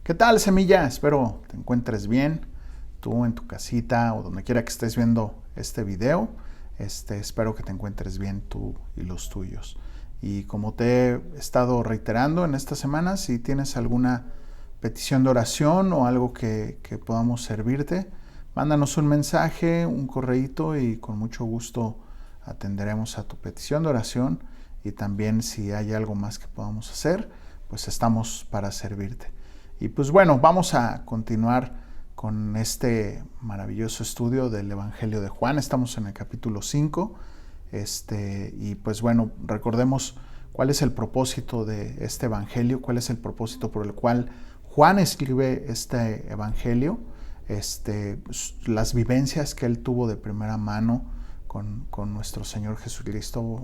¿Qué tal, Semilla? Espero te encuentres bien, tú en tu casita o donde quiera que estés viendo este video. Espero que te encuentres bien tú y los tuyos. Y como te he estado reiterando en esta semana, si tienes alguna petición de oración o algo que podamos servirte, mándanos un mensaje, un correíto y con mucho gusto atenderemos a tu petición de oración. Y también si hay algo más que podamos hacer, pues estamos para servirte. Y pues bueno, vamos a continuar con este maravilloso estudio del Evangelio de Juan. Estamos en el capítulo 5. Y pues bueno, recordemos cuál es el propósito de este Evangelio, cuál es el propósito por el cual Juan escribe este Evangelio, las vivencias que él tuvo de primera mano con nuestro Señor Jesucristo,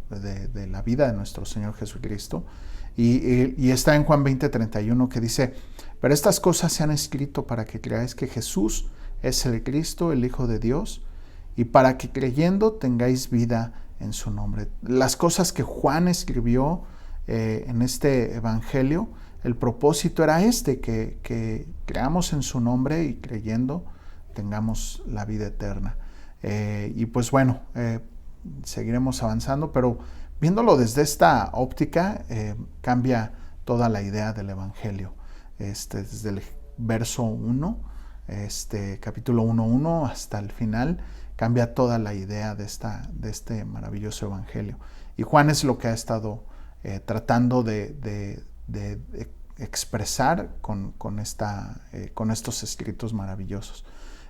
de la vida de nuestro Señor Jesucristo. Y está en Juan 20:31 que dice: pero estas cosas se han escrito para que creáis que Jesús es el Cristo, el Hijo de Dios, y para que creyendo tengáis vida en su nombre. Las cosas que Juan escribió en este Evangelio, el propósito era que creamos en su nombre y creyendo tengamos la vida eterna. Y pues bueno, seguiremos avanzando, pero viéndolo desde esta óptica, cambia toda la idea del Evangelio. Desde el verso 1, capítulo 1:1 hasta el final, cambia toda la idea de este maravilloso Evangelio. Y Juan es lo que ha estado tratando de expresar con estos escritos maravillosos.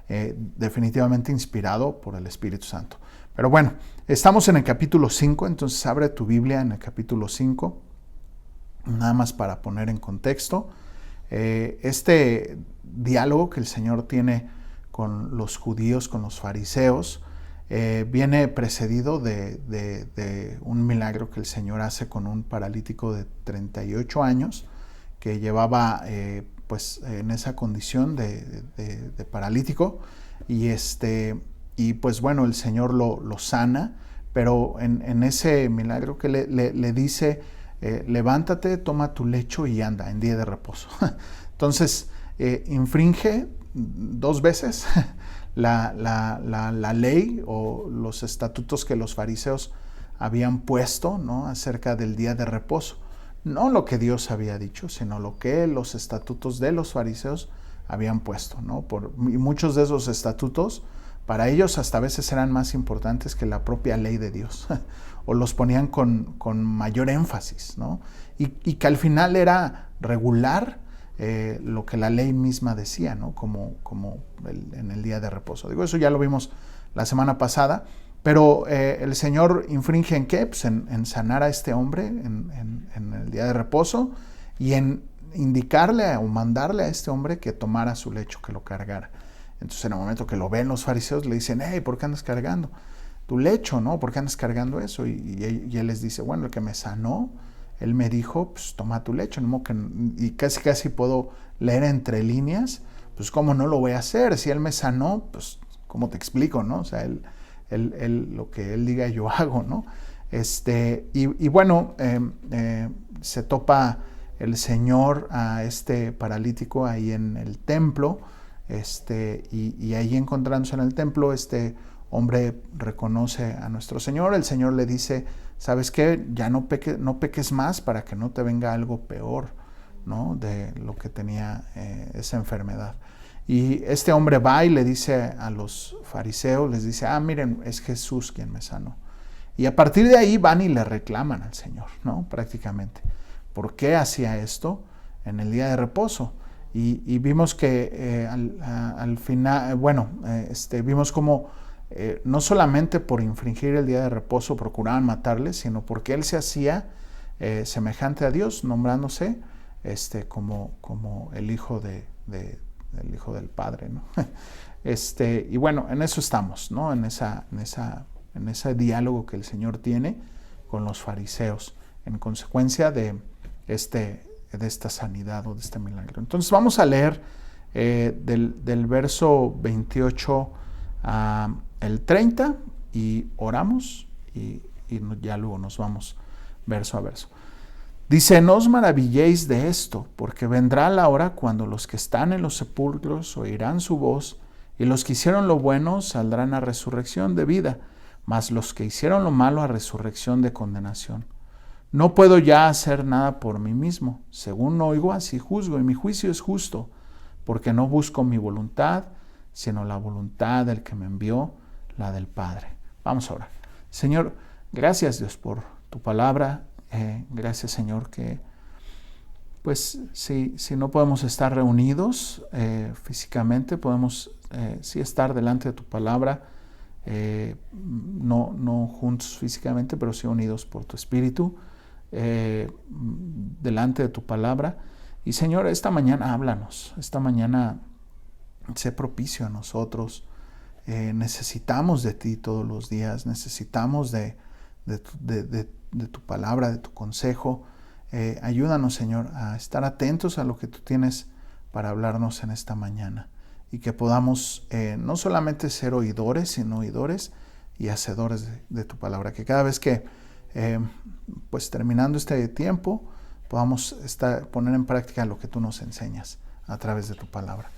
Definitivamente inspirado por el Espíritu Santo. Pero bueno, estamos en el capítulo 5, entonces abre tu Biblia en el capítulo 5, nada más para poner en contexto. Este diálogo que el Señor tiene con los judíos, con los fariseos, viene precedido de un milagro que el Señor hace con un paralítico de 38 años que llevaba pues en esa condición de paralítico, y pues bueno, el Señor lo sana, pero en ese milagro que le dice: levántate, toma tu lecho y anda en día de reposo. Entonces infringe dos veces la ley o los estatutos que los fariseos habían puesto, ¿no?, acerca del día de reposo. No lo que Dios había dicho, sino lo que los estatutos de los fariseos habían puesto, ¿no? Y muchos de esos estatutos para ellos hasta a veces eran más importantes que la propia ley de Dios, o los ponían con mayor énfasis, ¿no? Y que al final era regular lo que la ley misma decía, ¿no? Como en el día de reposo. Digo, eso ya lo vimos la semana pasada. Pero el Señor infringe ¿en qué? Pues en sanar a este hombre en el día de reposo y en indicarle o mandarle a este hombre que tomara su lecho, que lo cargara. Entonces en el momento que lo ven los fariseos le dicen: hey, ¿por qué andas cargando tu lecho, no? ¿Por qué andas cargando eso? Y él les dice: bueno, el que me sanó, él me dijo, pues toma tu lecho. Y casi puedo leer entre líneas, pues cómo no lo voy a hacer, si él me sanó, pues cómo te explico, ¿no? O sea, lo que él diga yo hago, ¿no? Y bueno, se topa el Señor a este paralítico ahí en el templo, y ahí encontrándose en el templo, este hombre reconoce a nuestro Señor. El Señor le dice: ¿sabes qué? Ya no peques más para que no te venga algo peor, ¿no?, de lo que tenía esa enfermedad. Y este hombre va y le dice a los fariseos, les dice: miren, es Jesús quien me sanó. Y a partir de ahí van y le reclaman al Señor, ¿no? Prácticamente. ¿Por qué hacía esto en el día de reposo? Y vimos que al final, vimos como no solamente por infringir el día de reposo procuraban matarle, sino porque él se hacía semejante a Dios, nombrándose como el Hijo del Hijo del Padre, ¿no? Y bueno, en eso estamos, ¿no? En ese diálogo que el Señor tiene con los fariseos, en consecuencia de esta sanidad o de este milagro. Entonces vamos a leer del verso 28 al 30 y oramos y ya luego nos vamos verso a verso. Dice, no os maravilléis de esto, porque vendrá la hora cuando los que están en los sepulcros oirán su voz, y los que hicieron lo bueno saldrán a resurrección de vida, mas los que hicieron lo malo a resurrección de condenación. No puedo ya hacer nada por mí mismo. Según oigo, así juzgo, y mi juicio es justo, porque no busco mi voluntad, sino la voluntad del que me envió, la del Padre. Vamos a orar. Señor, gracias Dios por tu palabra. Gracias Señor que pues si no podemos estar reunidos físicamente, podemos sí estar delante de tu palabra, no juntos físicamente, pero sí unidos por tu Espíritu, delante de tu palabra. Y Señor, esta mañana háblanos, esta mañana sé propicio a nosotros. Necesitamos de ti todos los días, necesitamos de tu palabra, de tu consejo. Ayúdanos, Señor, a estar atentos a lo que tú tienes para hablarnos en esta mañana, y que podamos no solamente ser oidores, sino oidores y hacedores de tu palabra. Que cada vez que, pues terminando este tiempo, podamos poner en práctica lo que tú nos enseñas a través de tu palabra.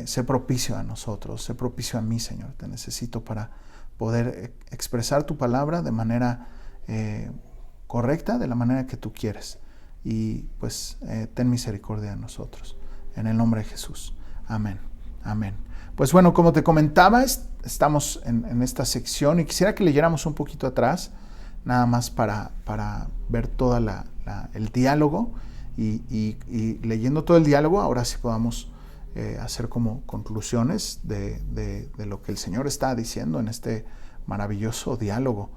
Sé propicio a nosotros, sé propicio a mí, Señor. Te necesito para poder expresar tu palabra de manera correcta, de la manera que tú quieres. Y pues ten misericordia de nosotros. En el nombre de Jesús. Amén. Amén. Pues bueno, como te comentaba, estamos en esta sección y quisiera que leyéramos un poquito atrás, nada más para ver todo el diálogo y leyendo todo el diálogo, ahora sí podamos hacer como conclusiones de lo que el Señor está diciendo en este maravilloso diálogo,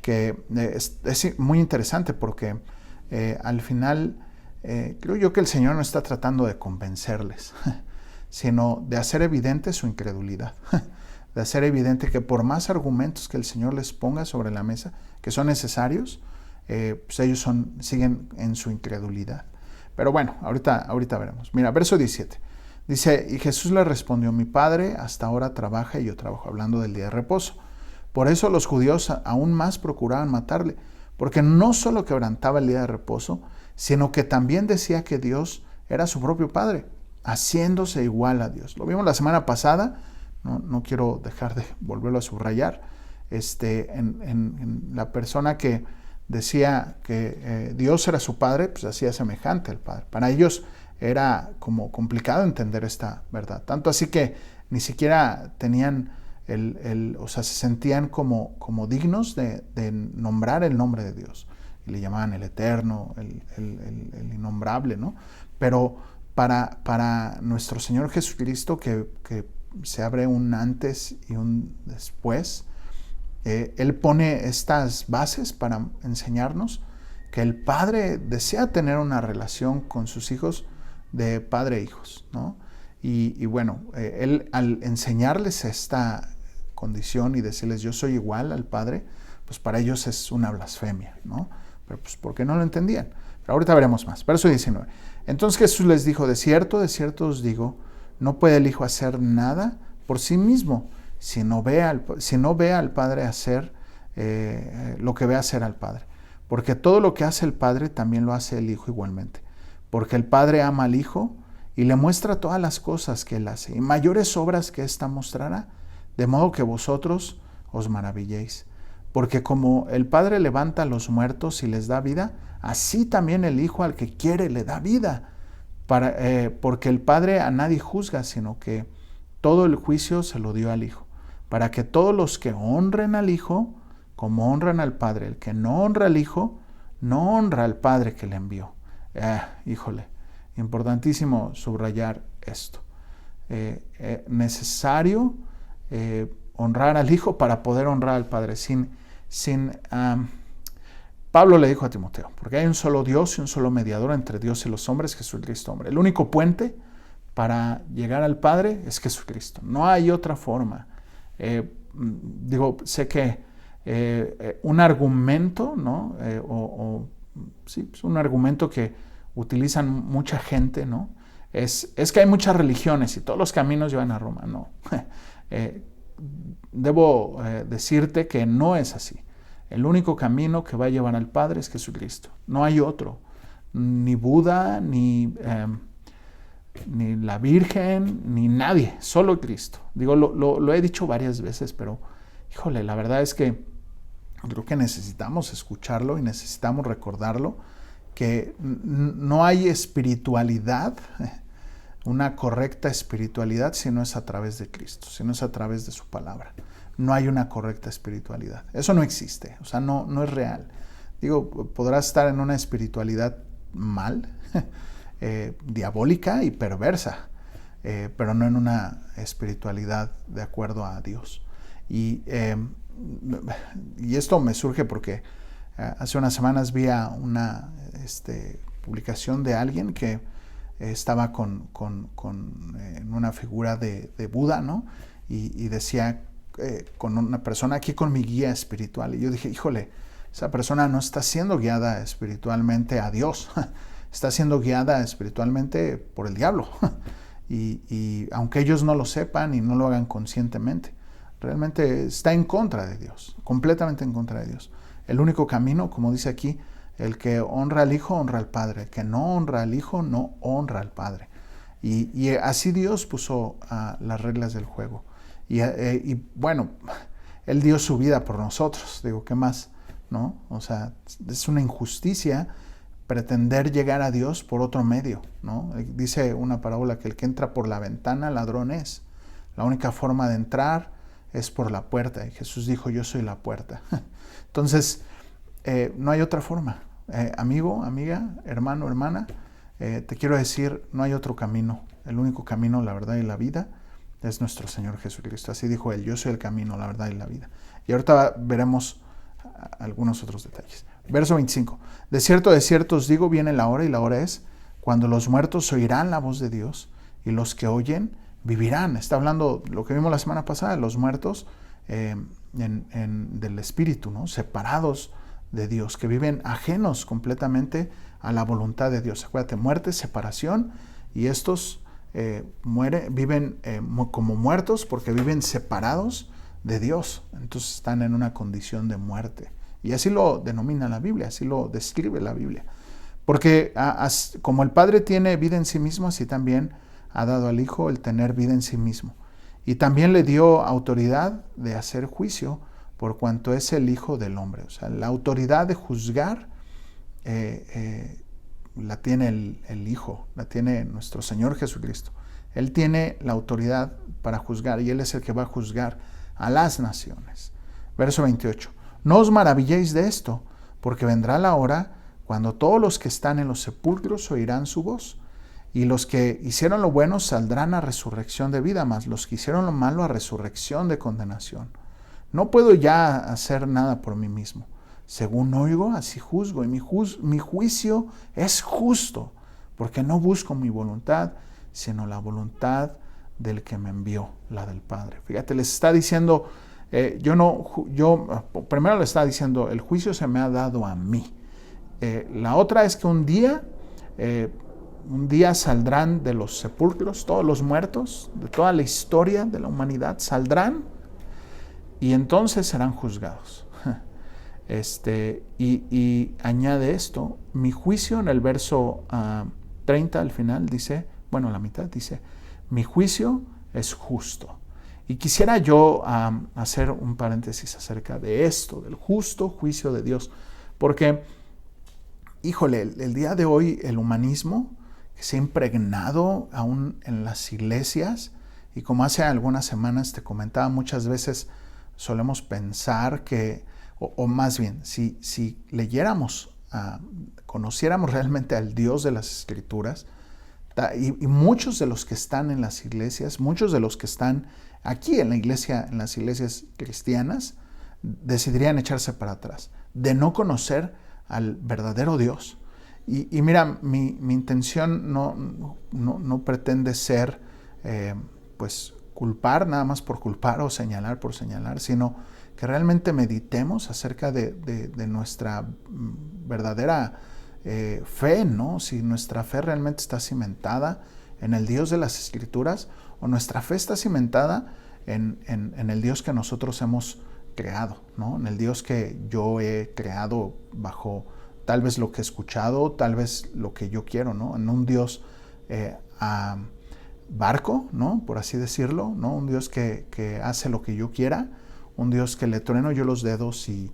que es muy interesante porque al final creo yo que el Señor no está tratando de convencerles, sino de hacer evidente su incredulidad, de hacer evidente que por más argumentos que el Señor les ponga sobre la mesa, que son necesarios, pues ellos siguen en su incredulidad. Pero bueno, ahorita veremos. Mira, verso 17. Dice, y Jesús le respondió, mi Padre hasta ahora trabaja y yo trabajo, hablando del día de reposo. Por eso los judíos aún más procuraban matarle, porque no solo quebrantaba el día de reposo, sino que también decía que Dios era su propio Padre, haciéndose igual a Dios. Lo vimos la semana pasada, no quiero dejar de volverlo a subrayar, en la persona que decía que Dios era su Padre, pues hacía semejante al Padre. Para ellos era como complicado entender esta verdad, tanto así que ni siquiera tenían o sea, se sentían como dignos de nombrar el nombre de Dios, y le llamaban el Eterno, el Innombrable, ¿no? Pero para nuestro Señor Jesucristo, que se abre un antes y un después, Él pone estas bases para enseñarnos que el Padre desea tener una relación con sus hijos de padre e hijos, ¿no? Y bueno, Él al enseñarles esta condición y decirles yo soy igual al Padre, pues para ellos es una blasfemia, ¿no? Pero pues porque no lo entendían. Pero ahorita veremos más. Verso 19. Entonces Jesús les dijo, de cierto os digo, no puede el Hijo hacer nada por sí mismo, si no ve al Padre hacer lo que ve hacer al Padre. Porque todo lo que hace el Padre también lo hace el Hijo igualmente. Porque el Padre ama al Hijo y le muestra todas las cosas que Él hace, y mayores obras que ésta mostrará, de modo que vosotros os maravilléis. Porque como el Padre levanta a los muertos y les da vida, así también el Hijo al que quiere le da vida. Porque el Padre a nadie juzga, sino que todo el juicio se lo dio al Hijo, para que todos los que honren al Hijo, como honran al Padre, el que no honra al Hijo, no honra al Padre que le envió. Híjole, importantísimo subrayar esto. Necesario honrar al Hijo para poder honrar al Padre. Pablo le dijo a Timoteo, porque hay un solo Dios y un solo mediador entre Dios y los hombres, Jesucristo hombre. El único puente para llegar al Padre es Jesucristo. No hay otra forma. Sé que un argumento, ¿no? Sí, es un argumento que utilizan mucha gente, ¿no? Es que hay muchas religiones y todos los caminos llevan a Roma. No. Debo decirte que no es así. El único camino que va a llevar al Padre es Jesucristo. No hay otro. ni Buda, ni la Virgen, ni nadie, solo Cristo. Digo, lo he dicho varias veces, pero híjole, la verdad es que creo que necesitamos escucharlo y necesitamos recordarlo, que no hay espiritualidad, una correcta espiritualidad, si no es a través de Cristo, si no es a través de su palabra. No hay una correcta espiritualidad. Eso no existe, o sea, no es real. Digo, podrás estar en una espiritualidad mal, diabólica y perversa, pero no en una espiritualidad de acuerdo a Dios. Y esto me surge porque hace unas semanas vi una publicación de alguien que estaba en una figura de Buda, ¿no? Y decía, con una persona aquí con mi guía espiritual. Y yo dije, híjole, esa persona no está siendo guiada espiritualmente a Dios, está siendo guiada espiritualmente por el diablo. Y aunque ellos no lo sepan y no lo hagan conscientemente, realmente está en contra de Dios, completamente en contra de Dios. El único camino, como dice aquí, el que honra al Hijo, honra al Padre. El que no honra al Hijo, no honra al Padre. Y así Dios puso las reglas del juego. Y bueno, Él dio su vida por nosotros. Digo, ¿qué más? ¿No? O sea, es una injusticia pretender llegar a Dios por otro medio, ¿no? Dice una parábola que el que entra por la ventana, ladrón es. La única forma de entrar es por la puerta. Y Jesús dijo, yo soy la puerta. Entonces, no hay otra forma. Amigo, amiga, hermano, hermana, te quiero decir, no hay otro camino. El único camino, la verdad y la vida es nuestro Señor Jesucristo. Así dijo Él, yo soy el camino, la verdad y la vida. Y ahorita veremos algunos otros detalles. Verso 25. De cierto os digo, viene la hora, y la hora es cuando los muertos oirán la voz de Dios, y los que oyen vivirán. Está hablando lo que vimos la semana pasada, los muertos del Espíritu, ¿no? Separados de Dios, que viven ajenos completamente a la voluntad de Dios. Acuérdate, muerte, separación, y estos viven como muertos porque viven separados de Dios. Entonces están en una condición de muerte. Y así lo denomina la Biblia, así lo describe la Biblia. Porque como el Padre tiene vida en sí mismo, así también ha dado al Hijo el tener vida en sí mismo. Y también le dio autoridad de hacer juicio por cuanto es el Hijo del Hombre. O sea, la autoridad de juzgar la tiene el Hijo, la tiene nuestro Señor Jesucristo. Él tiene la autoridad para juzgar, y Él es el que va a juzgar a las naciones. Verso 28. No os maravilléis de esto, porque vendrá la hora cuando todos los que están en los sepulcros oirán su voz, y los que hicieron lo bueno saldrán a resurrección de vida, mas los que hicieron lo malo a resurrección de condenación. No puedo ya hacer nada por mí mismo. Según oigo, así juzgo, y mi juicio es justo, porque no busco mi voluntad, sino la voluntad del que me envió, la del Padre. Fíjate, les está diciendo, primero le está diciendo, el juicio se me ha dado a mí. La otra es que un día saldrán de los sepulcros todos los muertos, de toda la historia de la humanidad, saldrán y entonces serán juzgados. Y añade esto, mi juicio, en el verso 30 al final dice, bueno, la mitad dice, mi juicio es justo. Y quisiera yo hacer un paréntesis acerca de esto, del justo juicio de Dios, porque, híjole, el día de hoy el humanismo que se ha impregnado aún en las iglesias, y como hace algunas semanas te comentaba, muchas veces solemos pensar que, o más bien, si leyéramos, conociéramos realmente al Dios de las Escrituras, y muchos de los que están en las iglesias, muchos de los que están aquí en la iglesia, en las iglesias cristianas, decidirían echarse para atrás, de no conocer al verdadero Dios. Y mira, mi intención no pretende ser pues culpar nada más por culpar o señalar por señalar, sino que realmente meditemos acerca de nuestra verdadera fe, ¿no? Si nuestra fe realmente está cimentada en el Dios de las Escrituras, o nuestra fe está cimentada en el Dios que nosotros hemos creado, ¿no? En el Dios que yo he creado bajo tal vez lo que he escuchado, tal vez lo que yo quiero, ¿no? En un Dios barco, ¿no? Por así decirlo, ¿no? Un Dios que hace lo que yo quiera, un Dios que le trueno yo los dedos y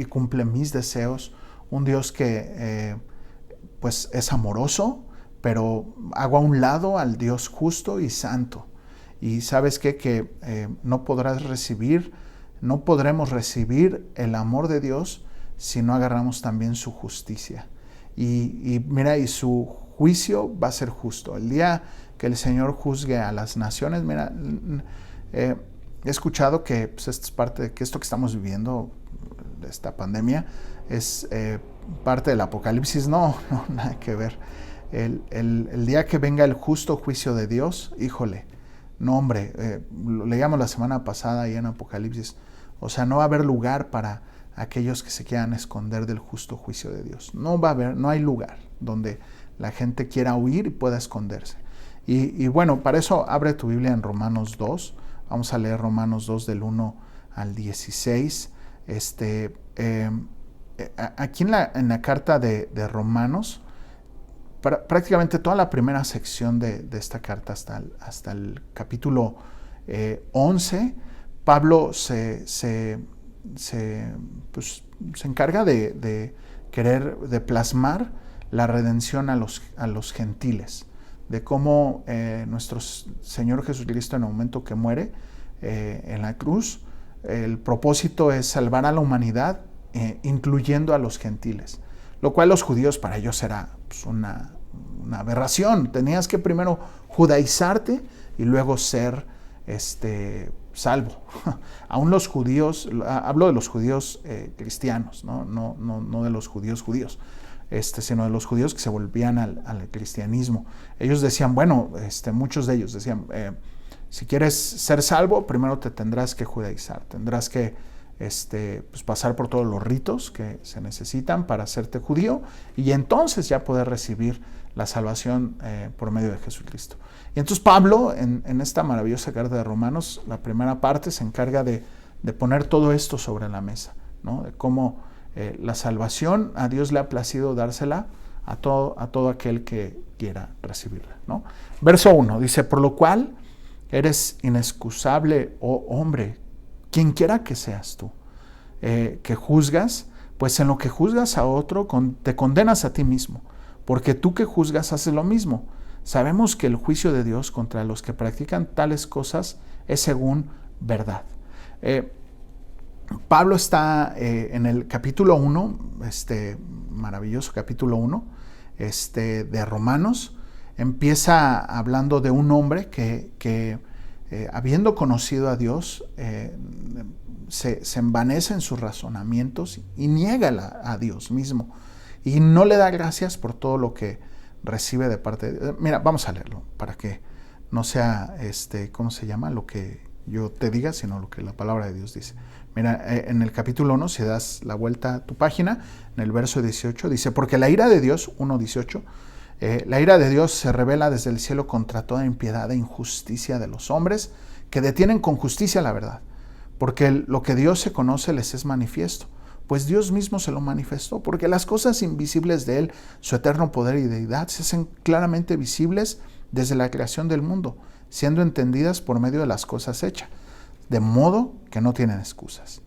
cumple mis deseos, un Dios que pues es amoroso, pero hago a un lado al Dios justo y santo. Y ¿sabes qué? Que no podremos recibir el amor de Dios si no agarramos también su justicia. Y mira, y su juicio va a ser justo. El día que el Señor juzgue a las naciones, mira, he escuchado que pues, esto es parte de que esto que estamos viviendo, esta pandemia, es parte del Apocalipsis. No, nada que ver. El día que venga el justo juicio de Dios, híjole, no hombre, lo leíamos la semana pasada ahí en Apocalipsis, o sea, no va a haber lugar para aquellos que se quieran esconder del justo juicio de Dios. No va a haber, no hay lugar donde la gente quiera huir y pueda esconderse. Y bueno, para eso abre tu Biblia en Romanos 2, vamos a leer Romanos 2 del 1 al 16. Aquí en la carta de Romanos, prácticamente toda la primera sección de esta carta hasta el capítulo 11, Pablo se encarga de plasmar la redención a los gentiles, de cómo nuestro Señor Jesucristo en el momento que muere en la cruz, el propósito es salvar a la humanidad, incluyendo a los gentiles, lo cual los judíos para ellos era pues, una aberración. Tenías que primero judaizarte y luego ser salvo. Aún los judíos, hablo de los judíos cristianos, no de los judíos, sino de los judíos que se volvían al cristianismo. Ellos decían, bueno, muchos de ellos decían, si quieres ser salvo, primero te tendrás que judaizar, tendrás que pues pasar por todos los ritos que se necesitan para hacerte judío y entonces ya poder recibir la salvación por medio de Jesucristo. Y entonces Pablo, en esta maravillosa carta de Romanos, la primera parte se encarga de poner todo esto sobre la mesa, ¿no? De cómo la salvación a Dios le ha placido dársela a todo aquel que quiera recibirla, ¿no? Verso 1 dice, por lo cual eres inexcusable, oh hombre, quien quiera que seas tú, que juzgas, pues en lo que juzgas a otro, te condenas a ti mismo, porque tú que juzgas haces lo mismo. Sabemos que el juicio de Dios contra los que practican tales cosas es según verdad. Pablo está en el capítulo 1, maravilloso capítulo 1 de Romanos, empieza hablando de un hombre que habiendo conocido a Dios, se envanece en sus razonamientos y niega a Dios mismo y no le da gracias por todo lo que recibe de parte de Dios. Mira, vamos a leerlo para que no sea, ¿cómo se llama? Lo que yo te diga, sino lo que la palabra de Dios dice. Mira, en el capítulo 1, si das la vuelta a tu página, en el verso 18, dice, porque la ira de Dios, 1:18, la ira de Dios se revela desde el cielo contra toda impiedad e injusticia de los hombres que detienen con justicia la verdad, porque lo que Dios se conoce les es manifiesto, pues Dios mismo se lo manifestó, porque las cosas invisibles de Él, su eterno poder y deidad, se hacen claramente visibles desde la creación del mundo, siendo entendidas por medio de las cosas hechas, de modo que no tienen excusas.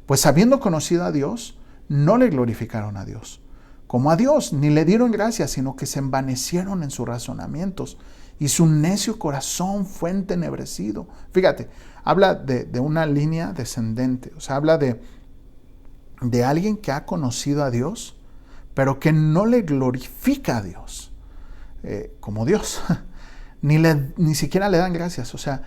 Pues habiendo conocido a Dios, no le glorificaron a Dios como a Dios, ni le dieron gracias, sino que se envanecieron en sus razonamientos, y su necio corazón fue entenebrecido. Fíjate, habla de una línea descendente, o sea, habla de alguien que ha conocido a Dios, pero que no le glorifica a Dios como Dios, ni siquiera le dan gracias. O sea,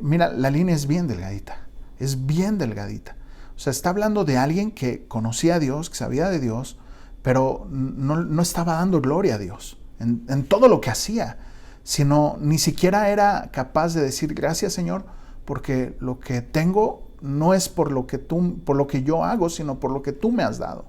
mira, la línea es bien delgadita, O sea, está hablando de alguien que conocía a Dios, que sabía de Dios, pero no estaba dando gloria a Dios en todo lo que hacía, sino ni siquiera era capaz de decir gracias, Señor, porque lo que tengo no es por lo que yo hago, sino por lo que tú me has dado.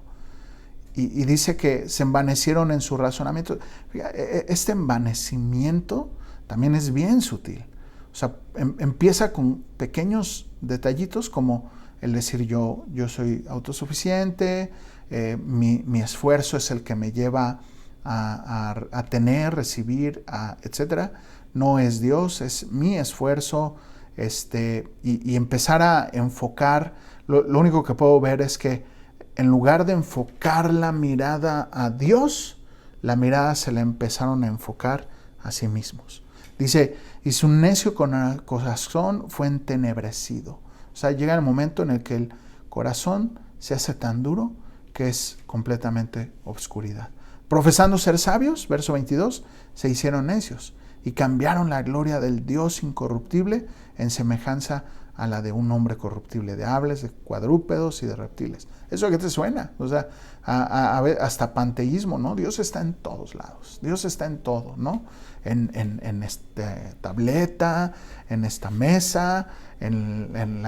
Y dice que se envanecieron en su razonamiento. Este envanecimiento también es bien sutil. O sea, empieza con pequeños detallitos como el decir yo soy autosuficiente, mi esfuerzo es el que me lleva a tener, recibir, etcétera. No es Dios, es mi esfuerzo, y empezar a enfocar. Lo único que puedo ver es que en lugar de enfocar la mirada a Dios, la mirada se la empezaron a enfocar a sí mismos. Dice, y su necio corazón fue entenebrecido. O sea, llega el momento en el que el corazón se hace tan duro que es completamente obscuridad. Profesando ser sabios, verso 22, se hicieron necios y cambiaron la gloria del Dios incorruptible en semejanza a la de un hombre corruptible, de aves, de cuadrúpedos y de reptiles. ¿Eso a qué te suena? O sea, hasta panteísmo, ¿no? Dios está en todos lados. Dios está en todo, ¿no? En esta tableta, en esta mesa, en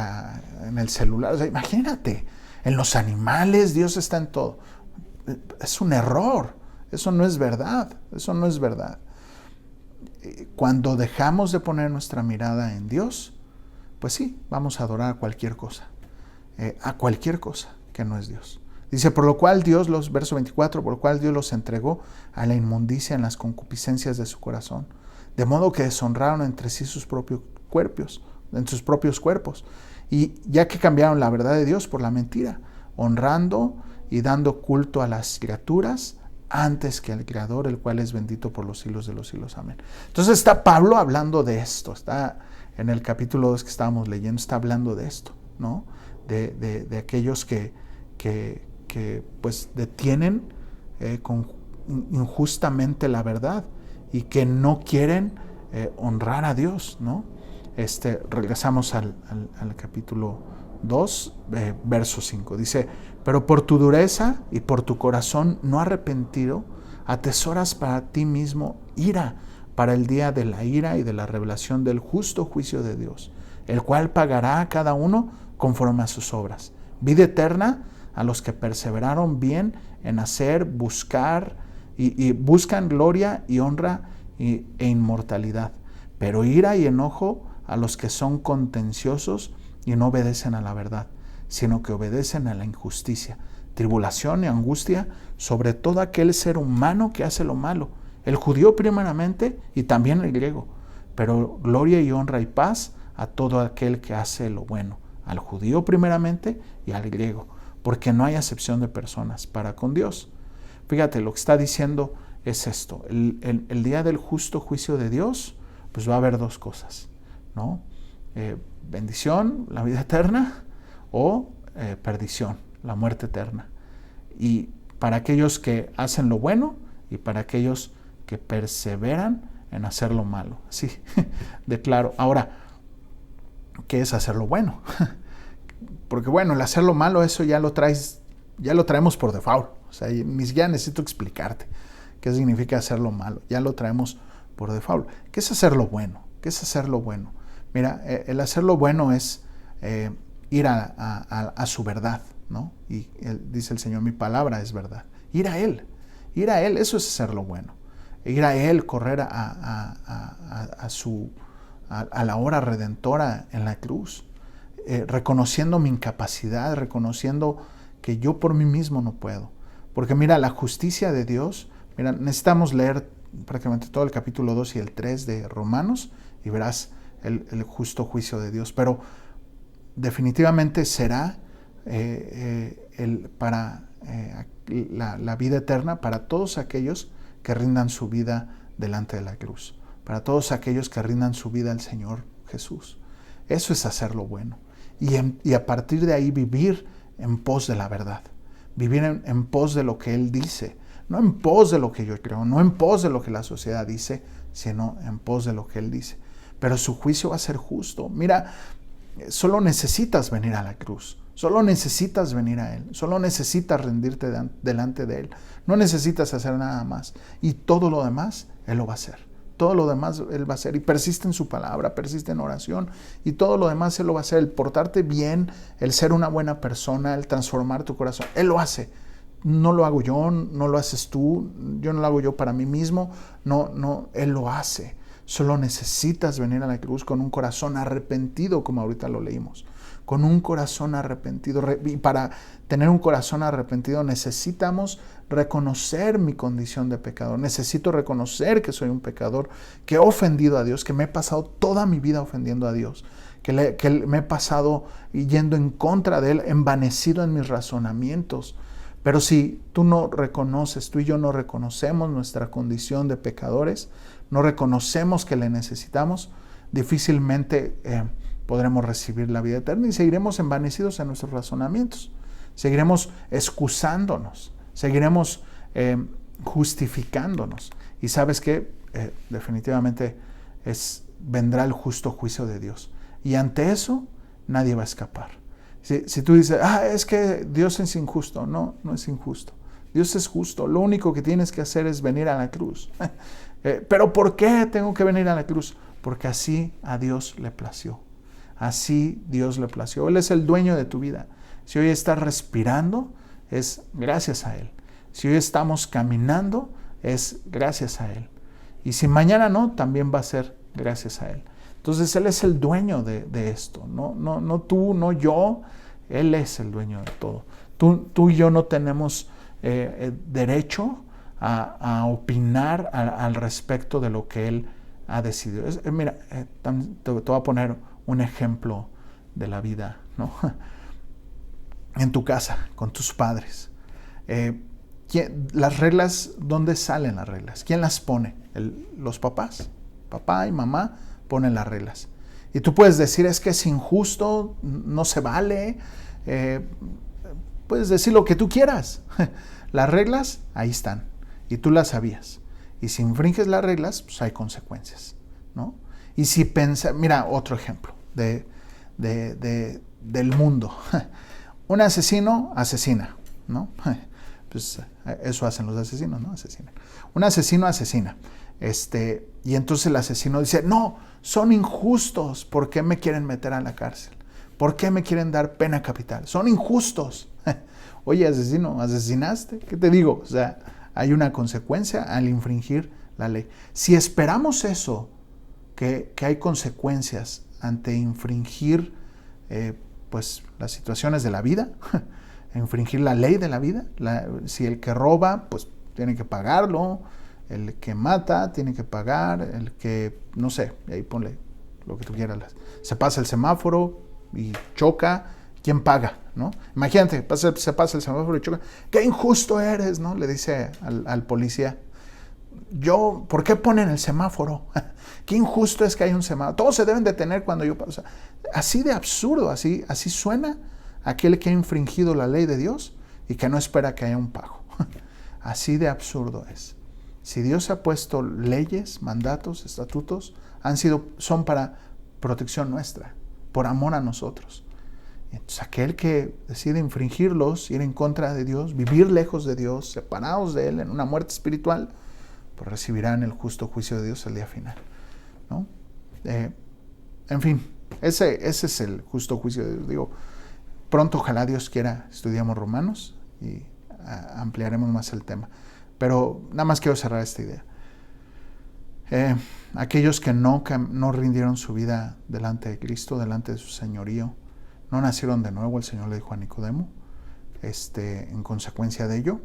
el celular. O sea, imagínate, en los animales, Dios está en todo. Es un error. Eso no es verdad. Eso no es verdad. Cuando dejamos de poner nuestra mirada en Dios, pues sí, vamos a adorar a cualquier cosa que no es Dios. Dice, por lo cual Dios, verso 24, por lo cual Dios los entregó a la inmundicia en las concupiscencias de su corazón, de modo que deshonraron entre sí sus propios cuerpos, y ya que cambiaron la verdad de Dios por la mentira, honrando y dando culto a las criaturas antes que al Creador, el cual es bendito por los siglos de los siglos. Amén. Entonces está Pablo hablando de esto, está en el capítulo 2 que estábamos leyendo, está hablando de esto, ¿no? De aquellos que pues detienen injustamente la verdad y que no quieren honrar a Dios, ¿no? Regresamos al capítulo 2, verso 5. Dice, pero por tu dureza y por tu corazón no arrepentido, atesoras para ti mismo ira para el día de la ira y de la revelación del justo juicio de Dios, el cual pagará a cada uno conforme a sus obras. Vida eterna a los que perseveraron bien en hacer, buscar y buscan gloria y honra e inmortalidad. Pero ira y enojo a los que son contenciosos y no obedecen a la verdad, sino que obedecen a la injusticia. Tribulación y angustia sobre todo aquel ser humano que hace lo malo, el judío primeramente y también el griego. Pero gloria y honra y paz a todo aquel que hace lo bueno, al judío primeramente y al griego, porque no hay acepción de personas para con Dios. Fíjate, lo que está diciendo es esto. El día del justo juicio de Dios, pues va a haber dos cosas, ¿no? Bendición, la vida eterna, o perdición, la muerte eterna. Y para aquellos que hacen lo bueno y para aquellos que perseveran en hacer lo malo. Sí, de claro. Ahora, ¿qué es hacer lo bueno? Porque bueno, el hacer lo malo, eso ya lo traemos por default. O sea, ni siquiera necesito explicarte qué significa hacer lo malo. Ya lo traemos por default. ¿Qué es hacer lo bueno? ¿Qué es hacer lo bueno? Mira, el hacer lo bueno es ir a su verdad, ¿no? Y dice el Señor, mi palabra es verdad. Ir a Él, eso es hacer lo bueno. Ir a Él, correr a la hora redentora en la cruz, reconociendo mi incapacidad, reconociendo que yo por mí mismo no puedo. Porque mira, la justicia de Dios, mira, necesitamos leer prácticamente todo el capítulo 2 y el 3 de Romanos y verás el justo juicio de Dios. Pero definitivamente será la vida eterna para todos aquellos que rindan su vida delante de la cruz, para todos aquellos que rindan su vida al Señor Jesús. Eso es hacer lo bueno. Y a partir de ahí vivir en pos de la verdad, vivir en pos de lo que Él dice, no en pos de lo que yo creo, no en pos de lo que la sociedad dice, sino en pos de lo que Él dice. Pero su juicio va a ser justo. Mira, solo necesitas venir a la cruz, solo necesitas venir a Él, solo necesitas rendirte delante de Él, no necesitas hacer nada más. Y todo lo demás, Él lo va a hacer. Todo lo demás Él va a hacer. Y persiste en su palabra, persiste en oración. Y todo lo demás Él lo va a hacer. El portarte bien, el ser una buena persona, el transformar tu corazón, Él lo hace. No lo hago yo, no lo haces tú, yo no lo hago yo para mí mismo. No, Él lo hace. Solo necesitas venir a la cruz con un corazón arrepentido, como ahorita lo leímos. Con un corazón arrepentido. Y para tener un corazón arrepentido necesitamos reconocer mi condición de pecador. Necesito reconocer que soy un pecador, que he ofendido a Dios, que me he pasado toda mi vida ofendiendo a Dios, que me he pasado yendo en contra de Él, envanecido en mis razonamientos. Pero si tú no reconoces, tú y yo no reconocemos nuestra condición de pecadores, no reconocemos que le necesitamos, difícilmente podremos recibir la vida eterna y seguiremos envanecidos en nuestros razonamientos. Seguiremos excusándonos, seguiremos justificándonos. Y sabes que definitivamente vendrá el justo juicio de Dios. Y ante eso nadie va a escapar. Si tú dices, es que Dios es injusto. No, no es injusto. Dios es justo. Lo único que tienes que hacer es venir a la cruz. ¿Pero por qué tengo que venir a la cruz? Porque así a Dios le plació. Así Dios le plació. Él es el dueño de tu vida. Si hoy estás respirando, es gracias a Él. Si hoy estamos caminando, es gracias a Él. Y si mañana no, también va a ser gracias a Él. Entonces Él es el dueño de esto. No tú, no yo. Él es el dueño de todo. Tú y yo no tenemos derecho a opinar al respecto de lo que Él ha decidido. Mira, te voy a poner un ejemplo de la vida, ¿no? En tu casa, con tus padres. Las reglas, ¿dónde salen las reglas? ¿Quién las pone? Los papás. Papá y mamá ponen las reglas. Y tú puedes decir, es que es injusto, no se vale. Puedes decir lo que tú quieras. Las reglas, ahí están. Y tú las sabías. Y si infringes las reglas, pues hay consecuencias, ¿no? Y si mira, otro ejemplo del mundo. Un asesino asesina, ¿no? Pues eso hacen los asesinos, ¿no? Asesinan. Un asesino asesina. Y entonces el asesino dice, no, son injustos. ¿Por qué me quieren meter a la cárcel? ¿Por qué me quieren dar pena capital? Son injustos. Oye, asesino, ¿asesinaste? ¿Qué te digo? O sea, hay una consecuencia al infringir la ley. Si esperamos eso, que hay consecuencias ante infringir pues las situaciones de la vida, infringir la ley de la vida, si el que roba, pues tiene que pagarlo, el que mata tiene que pagar, el que, no sé, ahí ponle lo que tú quieras, se pasa el semáforo y choca, ¿quién paga? ¿No? Imagínate, se pasa el semáforo y choca, ¡qué injusto eres!, ¿no? Le dice al policía. ¿Por qué ponen el semáforo? Qué injusto es que hay un semáforo. Todos se deben detener cuando yo paso. O sea, así de absurdo, así suena aquel que ha infringido la ley de Dios y que no espera que haya un pago. Así de absurdo es. Si Dios ha puesto leyes, mandatos, estatutos, son para protección nuestra, por amor a nosotros. Entonces, aquel que decide infringirlos, ir en contra de Dios, vivir lejos de Dios, separados de Él en una muerte espiritual, pues recibirán el justo juicio de Dios el día final, ¿no? En fin, ese es el justo juicio de Dios. Digo, pronto, ojalá Dios quiera, estudiamos Romanos y ampliaremos más el tema. Pero nada más quiero cerrar esta idea. Aquellos que no rindieron su vida delante de Cristo, delante de su señorío, no nacieron de nuevo, el Señor le dijo a Nicodemo, en consecuencia de ello,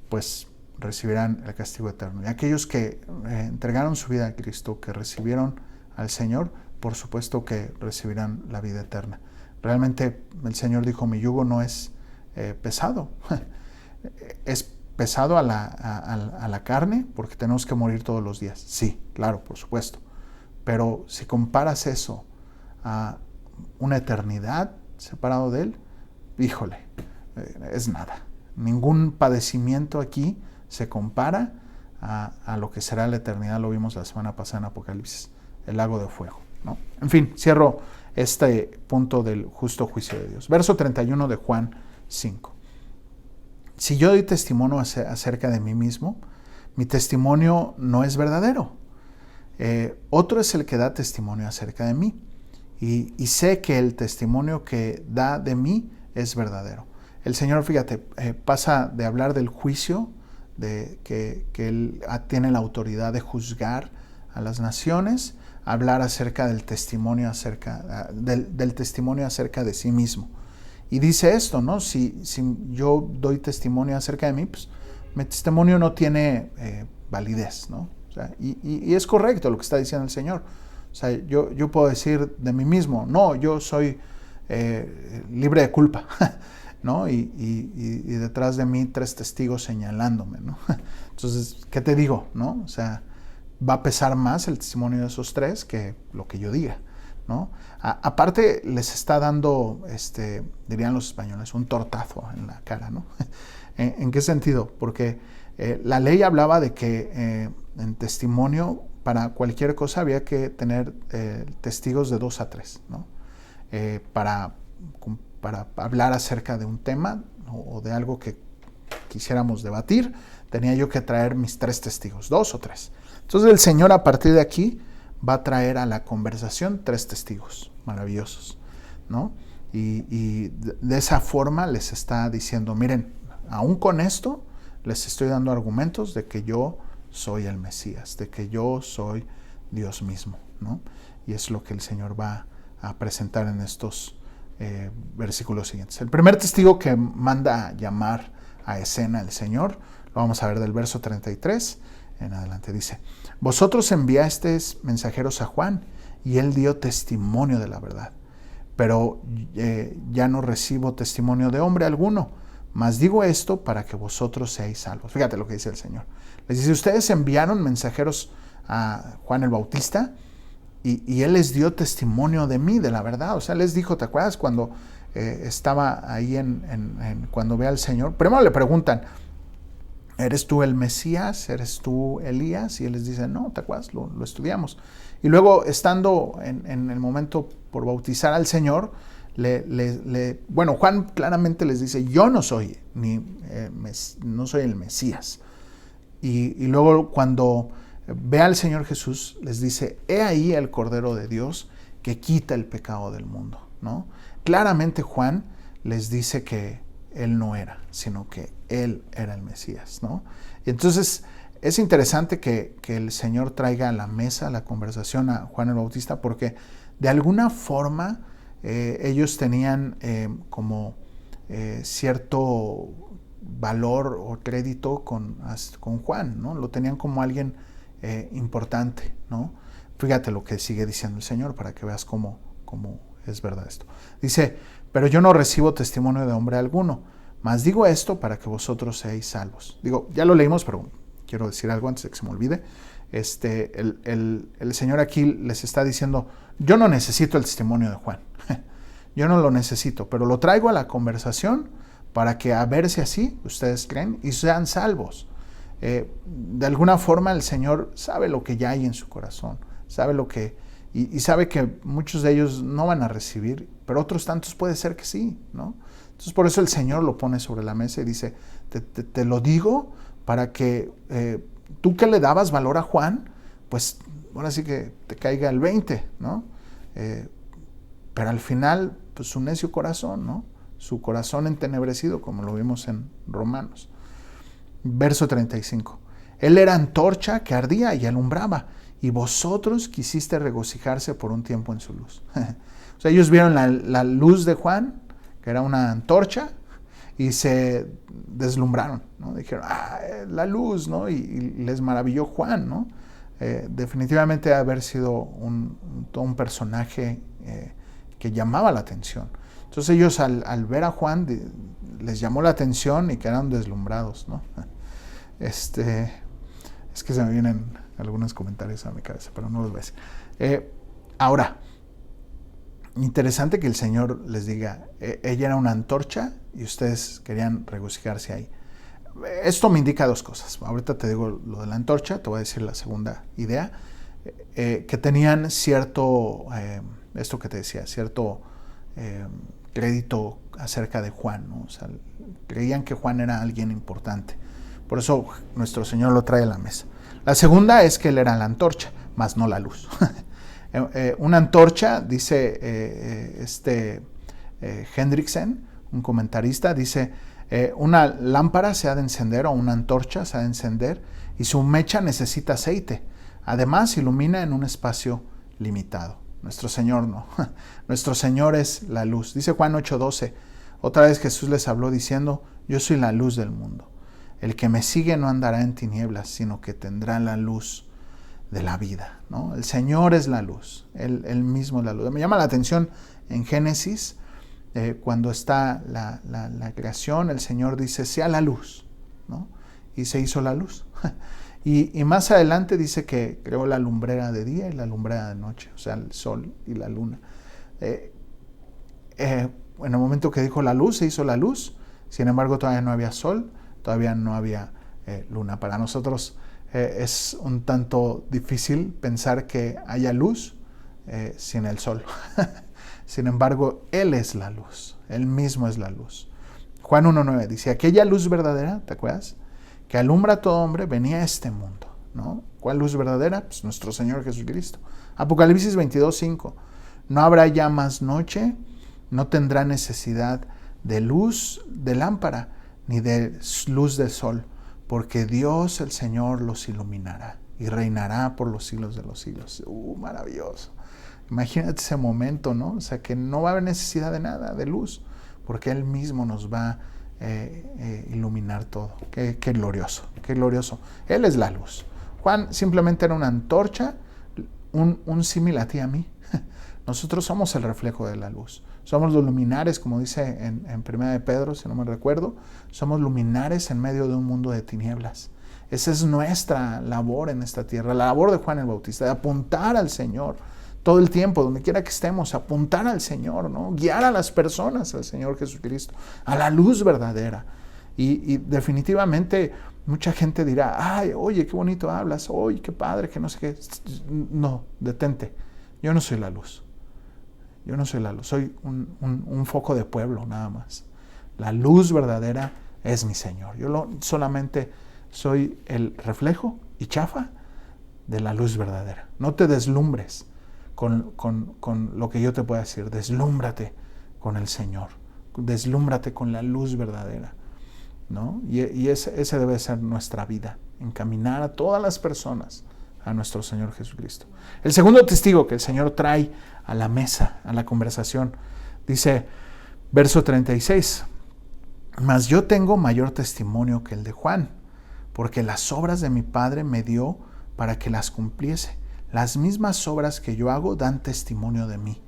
pues recibirán el castigo eterno. Y aquellos que entregaron su vida a Cristo, que recibieron al Señor, por supuesto que recibirán la vida eterna. Realmente el Señor dijo, mi yugo no es pesado. Es pesado a la carne porque tenemos que morir todos los días. Sí, claro, por supuesto. Pero si comparas eso a una eternidad separado de Él, híjole, es nada. Ningún padecimiento aquí se compara a lo que será la eternidad. Lo vimos la semana pasada en Apocalipsis, el lago de fuego, ¿no? En fin, cierro este punto del justo juicio de Dios. Verso 31 de Juan 5. Si yo doy testimonio acerca de mí mismo, mi testimonio no es verdadero. Otro es el que da testimonio acerca de mí. Y sé que el testimonio que da de mí es verdadero. El Señor, fíjate, pasa de hablar del juicio, de que Él tiene la autoridad de juzgar a las naciones a hablar acerca del testimonio del testimonio acerca de sí mismo. Y dice esto, ¿no? Si yo doy testimonio acerca de mí, pues mi testimonio no tiene validez, ¿no? O sea, y es correcto lo que está diciendo el Señor. O sea, yo puedo decir de mí mismo, no, yo soy libre de culpa, ¿no? Y detrás de mí 3 testigos señalándome, ¿no? Entonces, ¿qué te digo, no? O sea, va a pesar más el testimonio de esos 3 que lo que yo diga, ¿no? Aparte, les está dando, dirían los españoles, un tortazo en la cara, ¿no? ¿En qué sentido? Porque la ley hablaba de que en testimonio para cualquier cosa había que tener testigos de 2 a 3, ¿no? Para hablar acerca de un tema o de algo que quisiéramos debatir, tenía yo que traer mis 3 testigos, 2 o 3. Entonces el Señor a partir de aquí va a traer a la conversación 3 testigos maravillosos, ¿no? Y de esa forma les está diciendo, miren, aún con esto les estoy dando argumentos de que yo soy el Mesías, de que yo soy Dios mismo, ¿no? Y es lo que el Señor va a presentar en estos versículos siguientes. El primer testigo que manda a llamar a escena el Señor, lo vamos a ver del verso 33 en adelante. Dice, vosotros enviasteis mensajeros a Juan y él dio testimonio de la verdad, pero ya no recibo testimonio de hombre alguno, mas digo esto para que vosotros seáis salvos. Fíjate lo que dice el Señor. Les dice, ustedes enviaron mensajeros a Juan el Bautista y él les dio testimonio de mí, de la verdad. O sea, les dijo, ¿te acuerdas cuando estaba ahí cuando ve al Señor? Primero le preguntan, ¿eres tú el Mesías? ¿Eres tú Elías? Y él les dice, no, ¿te acuerdas? Lo estudiamos. Y luego, estando en el momento por bautizar al Señor, bueno, Juan claramente les dice, yo no soy no soy el Mesías. Y luego cuando ve al Señor Jesús, les dice, he ahí el Cordero de Dios que quita el pecado del mundo, ¿no? Claramente Juan les dice que él no era, sino que él era el Mesías, ¿no? Y entonces es interesante que el Señor traiga a la mesa, la conversación a Juan el Bautista, porque de alguna forma ellos tenían como cierto valor o crédito con Juan, ¿no? Lo tenían como alguien importante, ¿no? Fíjate lo que sigue diciendo el Señor para que veas cómo es verdad esto. Dice, pero yo no recibo testimonio de hombre alguno, mas digo esto para que vosotros seáis salvos. Digo, ya lo leímos, pero quiero decir algo antes de que se me olvide. El Señor aquí les está diciendo, yo no necesito el testimonio de Juan, yo no lo necesito, pero lo traigo a la conversación para que a ver si así ustedes creen y sean salvos. De alguna forma el Señor sabe lo que ya hay en su corazón, sabe lo que, y sabe que muchos de ellos no van a recibir, pero otros tantos puede ser que sí, ¿no? Entonces por eso el Señor lo pone sobre la mesa y dice, te lo digo para que tú que le dabas valor a Juan, pues ahora sí que te caiga el 20, ¿no? Pero al final, pues su necio corazón, ¿no? Su corazón entenebrecido, como lo vimos en Romanos. Verso 35. Él era antorcha que ardía y alumbraba, y vosotros quisiste regocijarse por un tiempo en su luz. O sea, ellos vieron la luz de Juan, que era una antorcha, y se deslumbraron, ¿no? Dijeron, la luz, ¿no? Y les maravilló Juan, ¿no? Definitivamente haber sido todo un personaje que llamaba la atención. Entonces ellos al ver a Juan les llamó la atención y quedaron deslumbrados, ¿no? Es que se me vienen algunos comentarios a mi cabeza, pero no los voy a decir. Ahora, interesante que el Señor les diga, ella era una antorcha y ustedes querían regocijarse ahí. Esto me indica 2 cosas. Ahorita te digo lo de la antorcha, te voy a decir la segunda idea, que tenían cierto, esto que te decía, cierto crédito acerca de Juan, ¿no? O sea, creían que Juan era alguien importante. Por eso nuestro Señor lo trae a la mesa. La segunda es que él era la antorcha, más no la luz. Una antorcha, dice Hendrickson, un comentarista, dice, una lámpara se ha de encender o una antorcha se ha de encender y su mecha necesita aceite. Además, ilumina en un espacio limitado. Nuestro Señor no. Nuestro Señor es la luz. Dice Juan 8:12. Otra vez Jesús les habló diciendo, yo soy la luz del mundo. El que me sigue no andará en tinieblas, sino que tendrá la luz de la vida, ¿no? El Señor es la luz. Él mismo es la luz. Me llama la atención en Génesis, cuando está la creación, el Señor dice, sea la luz, ¿no? Y se hizo la luz. Y más adelante dice que creó la lumbrera de día y la lumbrera de noche, o sea, el sol y la luna. En el momento que dijo la luz, se hizo la luz. Sin embargo, todavía no había sol, todavía no había luna. Para nosotros es un tanto difícil pensar que haya luz sin el sol. Sin embargo, Él es la luz, Él mismo es la luz. Juan 1:9 dice, aquella luz verdadera, ¿te acuerdas?, que alumbra a todo hombre, venía a este mundo, ¿no? ¿Cuál luz verdadera? Pues nuestro Señor Jesucristo. Apocalipsis 22:5, no habrá ya más noche, no tendrá necesidad de luz de lámpara, ni de luz del sol, porque Dios el Señor los iluminará y reinará por los siglos de los siglos. Maravilloso. Imagínate ese momento, ¿no? O sea, que no va a haber necesidad de nada, de luz, porque Él mismo nos va a iluminar todo. Qué glorioso, qué glorioso. Él es la luz. Juan simplemente era una antorcha, un símil a ti y a mí. Nosotros somos el reflejo de la luz. Somos los luminares, como dice en Primera de Pedro, si no me recuerdo. Somos luminares en medio de un mundo de tinieblas. Esa es nuestra labor en esta tierra, la labor de Juan el Bautista, de apuntar al Señor todo el tiempo, donde quiera que estemos, apuntar al Señor, ¿no? Guiar a las personas al Señor Jesucristo, a la luz verdadera. Y definitivamente mucha gente dirá, ay, oye, qué bonito hablas, oye, qué padre, que no sé qué. No, detente, yo no soy la luz. Yo no soy la luz, soy un foco de pueblo nada más. La luz verdadera es mi Señor. Yo solamente soy el reflejo y chafa de la luz verdadera. No te deslumbres con lo que yo te pueda decir. Deslúmbrate con el Señor. Deslúmbrate con la luz verdadera, ¿no? Y ese debe ser nuestra vida. Encaminar a todas las personas a nuestro Señor Jesucristo. El segundo testigo que el Señor trae a la mesa, a la conversación, dice, verso 36, mas yo tengo mayor testimonio que el de Juan, porque las obras de mi Padre me dio para que las cumpliese. Las mismas obras que yo hago dan testimonio de mí,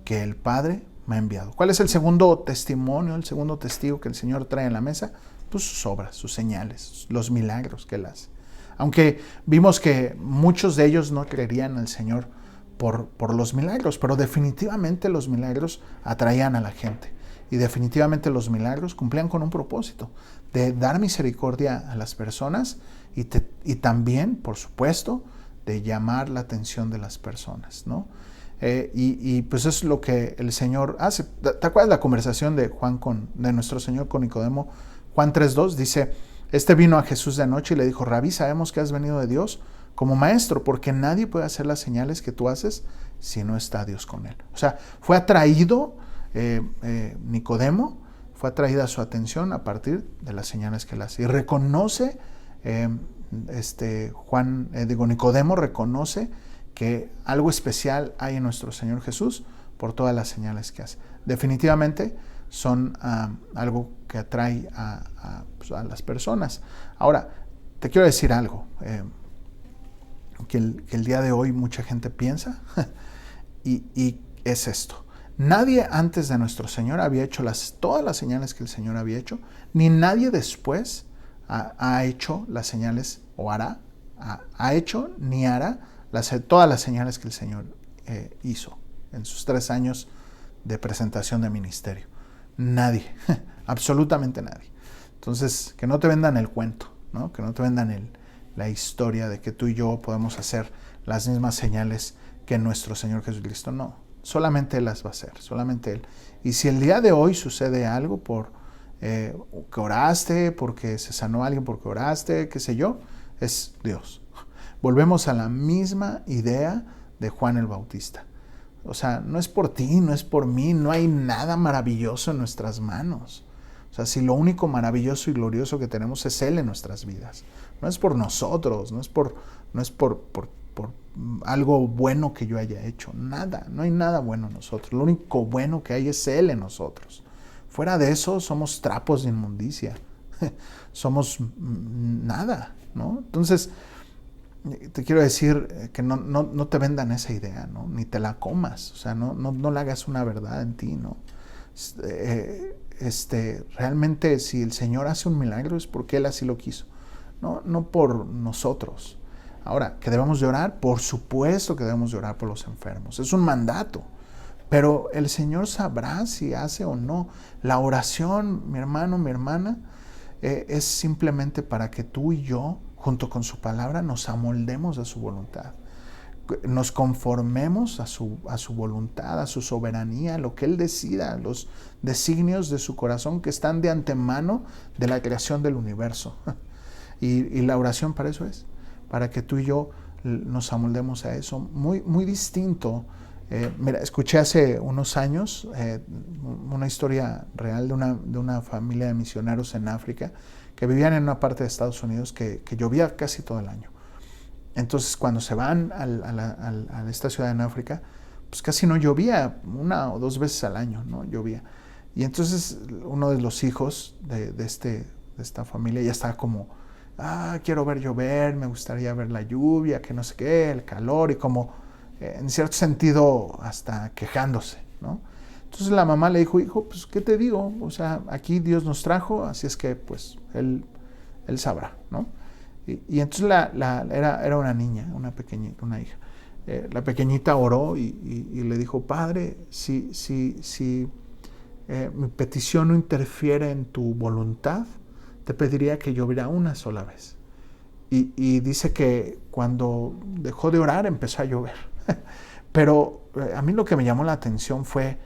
que el Padre me ha enviado. ¿Cuál es el segundo testimonio, el segundo testigo que el Señor trae a la mesa? Pues sus obras, sus señales, los milagros que Él hace. Aunque vimos que muchos de ellos no creerían al Señor por los milagros, pero definitivamente los milagros atraían a la gente. Y definitivamente los milagros cumplían con un propósito, de dar misericordia a las personas y también, por supuesto, de llamar la atención de las personas, ¿no? Y pues es lo que el Señor hace. ¿Te acuerdas la conversación de de nuestro Señor con Nicodemo? Juan 3:2 dice, este vino a Jesús de noche y le dijo, Rabí, sabemos que has venido de Dios como maestro, porque nadie puede hacer las señales que tú haces si no está Dios con él. O sea, fue atraído Nicodemo, fue atraída su atención a partir de las señales que él hace. Y reconoce, Nicodemo reconoce que algo especial hay en nuestro Señor Jesús por todas las señales que hace. Definitivamente son algo que atrae a las personas. Ahora, te quiero decir algo, que el día de hoy mucha gente piensa, y es esto. Nadie antes de nuestro Señor había hecho todas las señales que el Señor había hecho, ni nadie después ha hecho las señales, o ha hecho ni hará todas las señales que el Señor hizo en sus 3 años de presentación de ministerio. Nadie, absolutamente nadie. Entonces, que no te vendan el cuento, ¿no? Que no te vendan la historia de que tú y yo podemos hacer las mismas señales que nuestro Señor Jesucristo. No, solamente Él las va a hacer, solamente Él. Y si el día de hoy sucede algo que oraste, porque se sanó alguien porque oraste, qué sé yo, es Dios. Volvemos a la misma idea de Juan el Bautista. O sea, no es por ti, no es por mí, no hay nada maravilloso en nuestras manos. O sea, si lo único maravilloso y glorioso que tenemos es Él en nuestras vidas. No es por nosotros, no es por por algo bueno que yo haya hecho. Nada, no hay nada bueno en nosotros. Lo único bueno que hay es Él en nosotros. Fuera de eso, somos trapos de inmundicia. Somos nada, ¿no? Entonces, te quiero decir que no te vendan esa idea, ¿no? Ni te la comas. O sea, no la hagas una verdad en ti, ¿no? Realmente, si el Señor hace un milagro es porque Él así lo quiso. No por nosotros. Ahora, ¿que debemos de orar? Por supuesto que debemos de orar por los enfermos. Es un mandato. Pero el Señor sabrá si hace o no. La oración, mi hermano, mi hermana, es simplemente para que tú y yo, junto con su palabra, nos amoldemos a su voluntad. Nos conformemos a su voluntad, a su soberanía, a lo que Él decida, los designios de su corazón que están de antemano de la creación del universo. Y la oración para eso es, para que tú y yo nos amoldemos a eso. Muy, muy distinto. Mira, escuché hace unos años una historia real de una familia de misioneros en África que vivían en una parte de Estados Unidos que llovía casi todo el año. Entonces, cuando se van a esta ciudad en África, pues casi no llovía, 1 o 2 veces al año, ¿no? Llovía. Y entonces uno de los hijos de esta familia ya estaba como, quiero ver llover, me gustaría ver la lluvia, que no sé qué, el calor, y como en cierto sentido hasta quejándose, ¿no? Entonces la mamá le dijo, hijo, pues ¿qué te digo? O sea, aquí Dios nos trajo, así es que pues Él sabrá, ¿no? Y entonces era una niña, una pequeñita, una hija. La pequeñita oró y le dijo, Padre, si mi petición no interfiere en tu voluntad, te pediría que lloviera una sola vez. Y dice que cuando dejó de orar empezó a llover. Pero a mí lo que me llamó la atención fue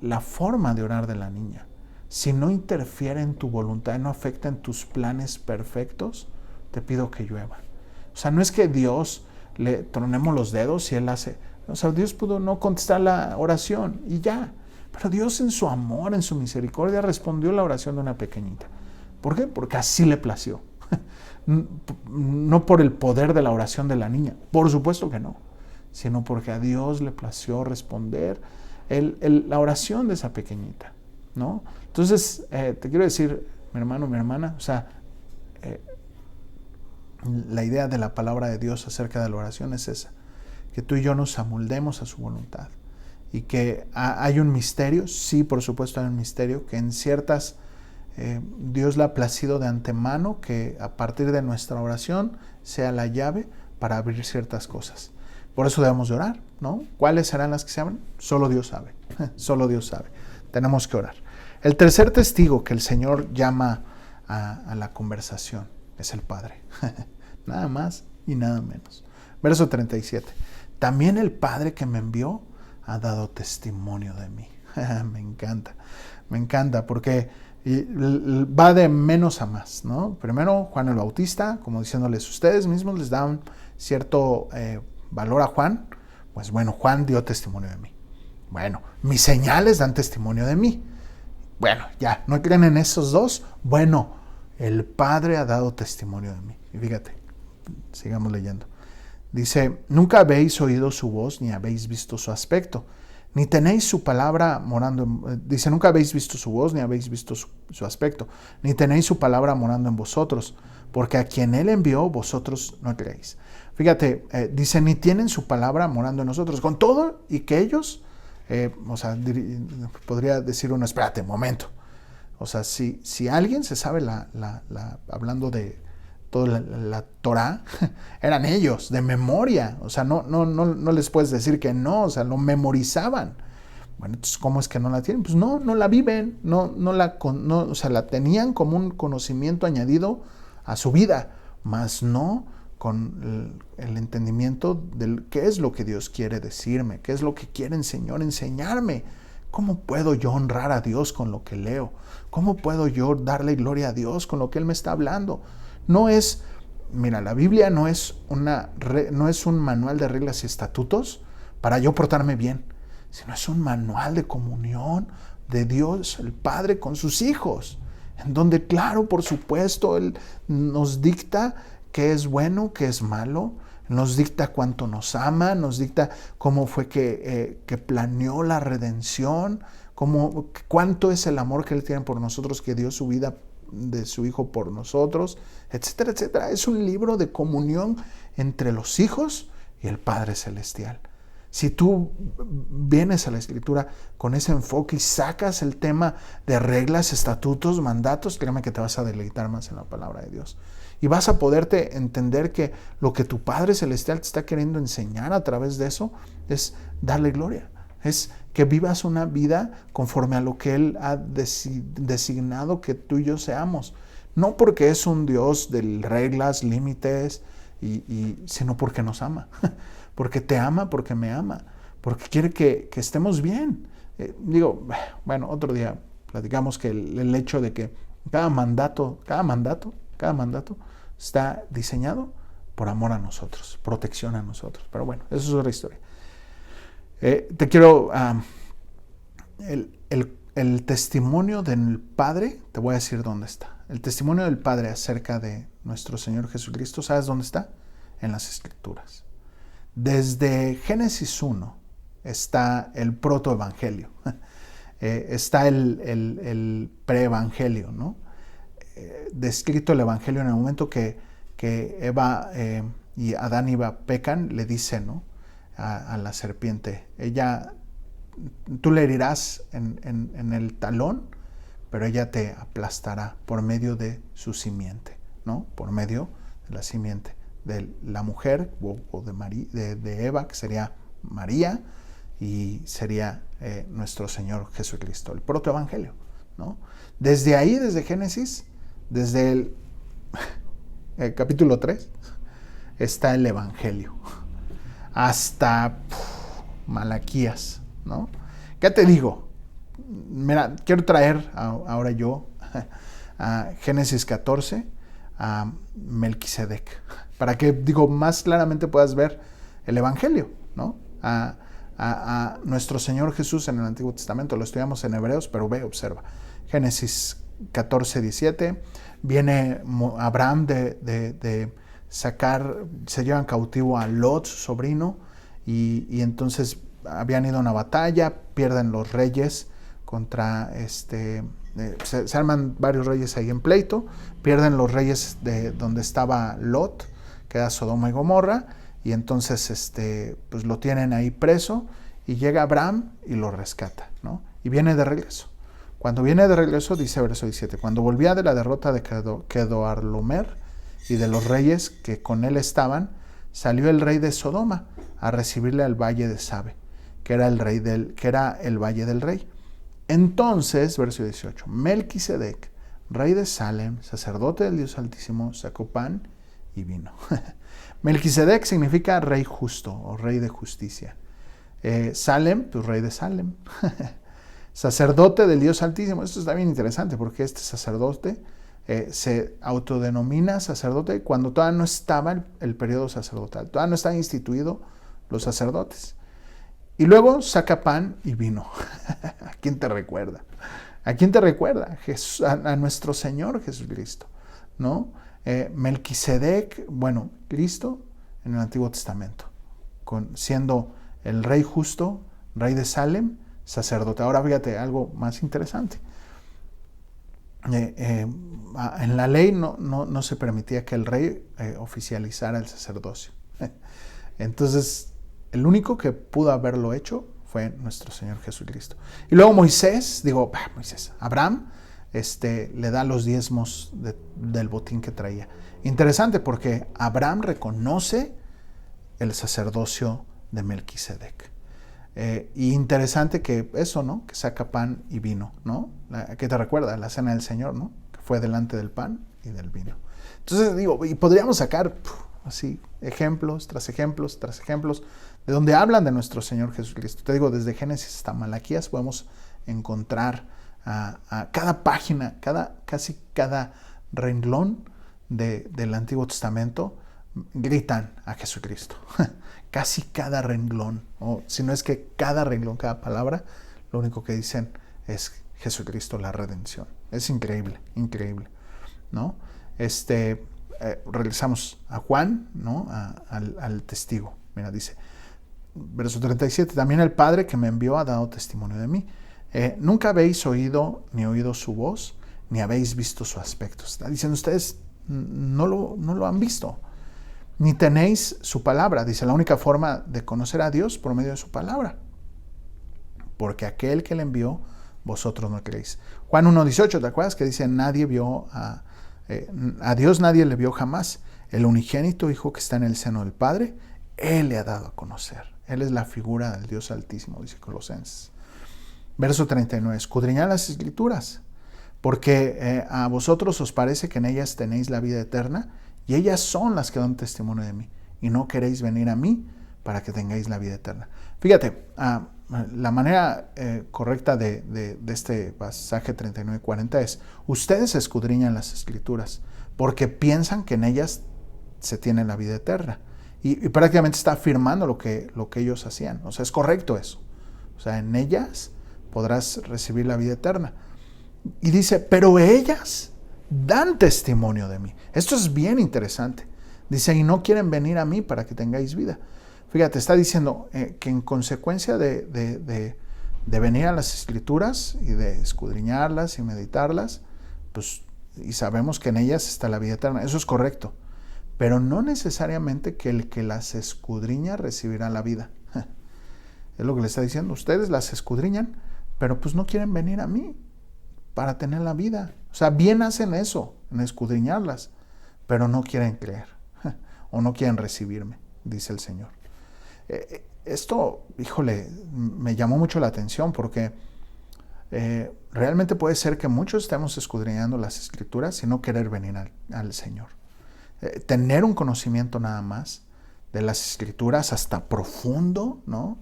la forma de orar de la niña. Si no interfiere en tu voluntad, no afecta en tus planes perfectos, te pido que llueva. O sea, no es que Dios le tronemos los dedos y Él hace. O sea, Dios pudo no contestar la oración y ya. Pero Dios en su amor, en su misericordia, respondió la oración de una pequeñita. ¿Por qué? Porque así le plació. No por el poder de la oración de la niña, por supuesto que no, sino porque a Dios le plació responder la oración de esa pequeñita, ¿no? Entonces, te quiero decir, mi hermano, mi hermana, o sea, la idea de la palabra de Dios acerca de la oración es esa, que tú y yo nos amoldemos a su voluntad y que hay un misterio, sí, por supuesto hay un misterio, que en ciertas Dios le ha placido de antemano que a partir de nuestra oración sea la llave para abrir ciertas cosas. Por eso debemos de orar, ¿no? ¿Cuáles serán las que se abren? Solo Dios sabe, solo Dios sabe. Tenemos que orar. El tercer testigo que el Señor llama a la conversación es el Padre. Nada más y nada menos. Verso 37. También el Padre que me envió ha dado testimonio de mí. Me encanta porque va de menos a más, ¿no? Primero Juan el Bautista, como diciéndoles, ustedes mismos les dan cierto valor a Juan. Pues bueno, Juan dio testimonio de mí. Bueno, mis señales dan testimonio de mí. Bueno, ya, ¿no creen en esos dos? Bueno, el Padre ha dado testimonio de mí. Y fíjate, sigamos leyendo. Dice, nunca habéis oído su voz ni habéis visto su aspecto, ni tenéis su palabra morando dice, nunca habéis visto su voz ni habéis visto su aspecto, ni tenéis su palabra morando en vosotros, porque a quien Él envió vosotros no creéis. Fíjate, dice, ni tienen su palabra morando en nosotros, con todo y que ellos, o sea, podría decir uno, espérate, un momento. O sea, si alguien se sabe hablando de toda la Torá, eran ellos, de memoria. O sea, no les puedes decir que no, o sea, lo memorizaban. Bueno, entonces, ¿cómo es que no la tienen? Pues no la viven, o sea, la tenían como un conocimiento añadido a su vida, mas no con el entendimiento de qué es lo que Dios quiere decirme, qué es lo que quiere el Señor enseñarme. ¿Cómo puedo yo honrar a Dios con lo que leo? ¿Cómo puedo yo darle gloria a Dios con lo que Él me está hablando? No es, mira, la Biblia no es un manual de reglas y estatutos para yo portarme bien, sino es un manual de comunión de Dios, el Padre, con sus hijos, en donde, claro, por supuesto, Él nos dicta qué es bueno, qué es malo, nos dicta cuánto nos ama, nos dicta cómo fue que planeó la redención, cuánto es el amor que Él tiene por nosotros, que dio su vida de su Hijo por nosotros, etcétera, etcétera. Es un libro de comunión entre los hijos y el Padre Celestial. Si tú vienes a la Escritura con ese enfoque y sacas el tema de reglas, estatutos, mandatos, créeme que te vas a deleitar más en la palabra de Dios. Y vas a poderte entender que lo que tu Padre Celestial te está queriendo enseñar a través de eso es darle gloria. Es que vivas una vida conforme a lo que Él ha designado que tú y yo seamos. No porque es un Dios de reglas, límites, sino porque nos ama. Porque te ama, porque me ama. Porque quiere que estemos bien. Bueno, otro día platicamos que el hecho de que cada mandato está diseñado por amor a nosotros, protección a nosotros. Pero bueno, eso es otra historia. Te quiero... el testimonio del Padre, te voy a decir dónde está. El testimonio del Padre acerca de nuestro Señor Jesucristo, ¿sabes dónde está? En las Escrituras. Desde Génesis 1 está el protoevangelio. Está el preevangelio, ¿no? Descrito el evangelio en el momento que Eva y Adán y Eva pecan, le dice, ¿no?, a la serpiente, tú le herirás en el talón, pero ella te aplastará por medio de su simiente, ¿no? Por medio de la simiente de la mujer o de Eva, que sería María, y sería nuestro Señor Jesucristo, el protoevangelio, ¿no? Desde ahí, desde Génesis, desde el capítulo 3, está el evangelio, hasta Malaquías, ¿no? ¿Qué te digo? Mira, quiero traer ahora yo a Génesis 14 a Melquisedec, para que, más claramente puedas ver el evangelio, ¿no? A nuestro Señor Jesús en el Antiguo Testamento. Lo estudiamos en Hebreos, pero observa. Génesis 14, 17. Viene Abraham de sacar, se llevan cautivo a Lot, su sobrino, y entonces habían ido a una batalla, pierden los reyes contra se arman varios reyes ahí en pleito, pierden los reyes de donde estaba Lot, que era Sodoma y Gomorra, y entonces pues lo tienen ahí preso, y llega Abraham y lo rescata, ¿no? Y viene de regreso. Cuando viene de regreso, dice verso 17, cuando volvía de la derrota de Kedorlaomer y de los reyes que con él estaban, salió el rey de Sodoma a recibirle al valle de Sabe, que era el valle del rey. Entonces, verso 18, Melquisedec, rey de Salem, sacerdote del Dios Altísimo, sacó pan y vino. Melquisedec significa rey justo o rey de justicia. Salem, pues rey de Salem. Sacerdote del Dios Altísimo. Esto está bien interesante porque este sacerdote se autodenomina sacerdote cuando todavía no estaba el periodo sacerdotal, todavía no estaban instituidos los sacerdotes. Y luego saca pan y vino. ¿A quién te recuerda? ¿A quién te recuerda? A nuestro Señor Jesucristo, ¿no? Melquisedec, Cristo en el Antiguo Testamento, siendo el rey justo, rey de Salem, sacerdote. Ahora fíjate algo más interesante. En la ley no se permitía que el rey oficializara el sacerdocio. Entonces, el único que pudo haberlo hecho fue nuestro Señor Jesucristo. Y luego Abraham le da los diezmos del botín que traía. Interesante porque Abraham reconoce el sacerdocio de Melquisedec. Y interesante que eso, ¿no? Que saca pan y vino, ¿no? ¿Qué te recuerda? La cena del Señor, ¿no? Que fue delante del pan y del vino. Entonces y podríamos sacar así ejemplos tras ejemplos tras ejemplos de donde hablan de nuestro Señor Jesucristo. Te digo, desde Génesis hasta Malaquías podemos encontrar a cada página, casi cada renglón del Antiguo Testamento gritan a Jesucristo. Casi cada renglón, o si no es que cada renglón, cada palabra, lo único que dicen es Jesucristo, la redención. Es increíble, increíble, ¿no? regresamos a Juan, ¿no? Al testigo. Mira, dice, verso 37, también el Padre que me envió ha dado testimonio de mí. Nunca habéis oído ni oído su voz, ni habéis visto su aspecto. Está diciendo, ustedes no lo han visto, ni tenéis su palabra. Dice, la única forma de conocer a Dios por medio de su palabra, porque aquel que le envió, vosotros no creéis. Juan 1:18, ¿te acuerdas? Que dice, nadie vio a Dios, nadie le vio jamás. El unigénito Hijo que está en el seno del Padre, Él le ha dado a conocer. Él es la figura del Dios Altísimo, dice Colosenses. Verso 39, escudriñad las Escrituras, porque a vosotros os parece que en ellas tenéis la vida eterna, y ellas son las que dan testimonio de mí, y no queréis venir a mí para que tengáis la vida eterna. Fíjate, la manera correcta de este pasaje 39-40 es, ustedes escudriñan las Escrituras, porque piensan que en ellas se tiene la vida eterna. Y prácticamente está afirmando lo que ellos hacían. O sea, es correcto eso. O sea, en ellas podrás recibir la vida eterna. Y dice, pero ellas dan testimonio de mí. Esto es bien interesante. Dice, y no quieren venir a mí para que tengáis vida. Fíjate, está diciendo que en consecuencia de venir a las Escrituras y de escudriñarlas y meditarlas, pues, y sabemos que en ellas está la vida eterna. Eso es correcto. Pero no necesariamente que el que las escudriña recibirá la vida. Es lo que le está diciendo. Ustedes las escudriñan, pero pues no quieren venir a mí para tener la vida. O sea, bien hacen eso, en escudriñarlas, pero no quieren creer o no quieren recibirme, dice el Señor. Esto, híjole, me llamó mucho la atención porque realmente puede ser que muchos estemos escudriñando las Escrituras y no querer venir al Señor. Tener un conocimiento nada más de las Escrituras hasta profundo, ¿no?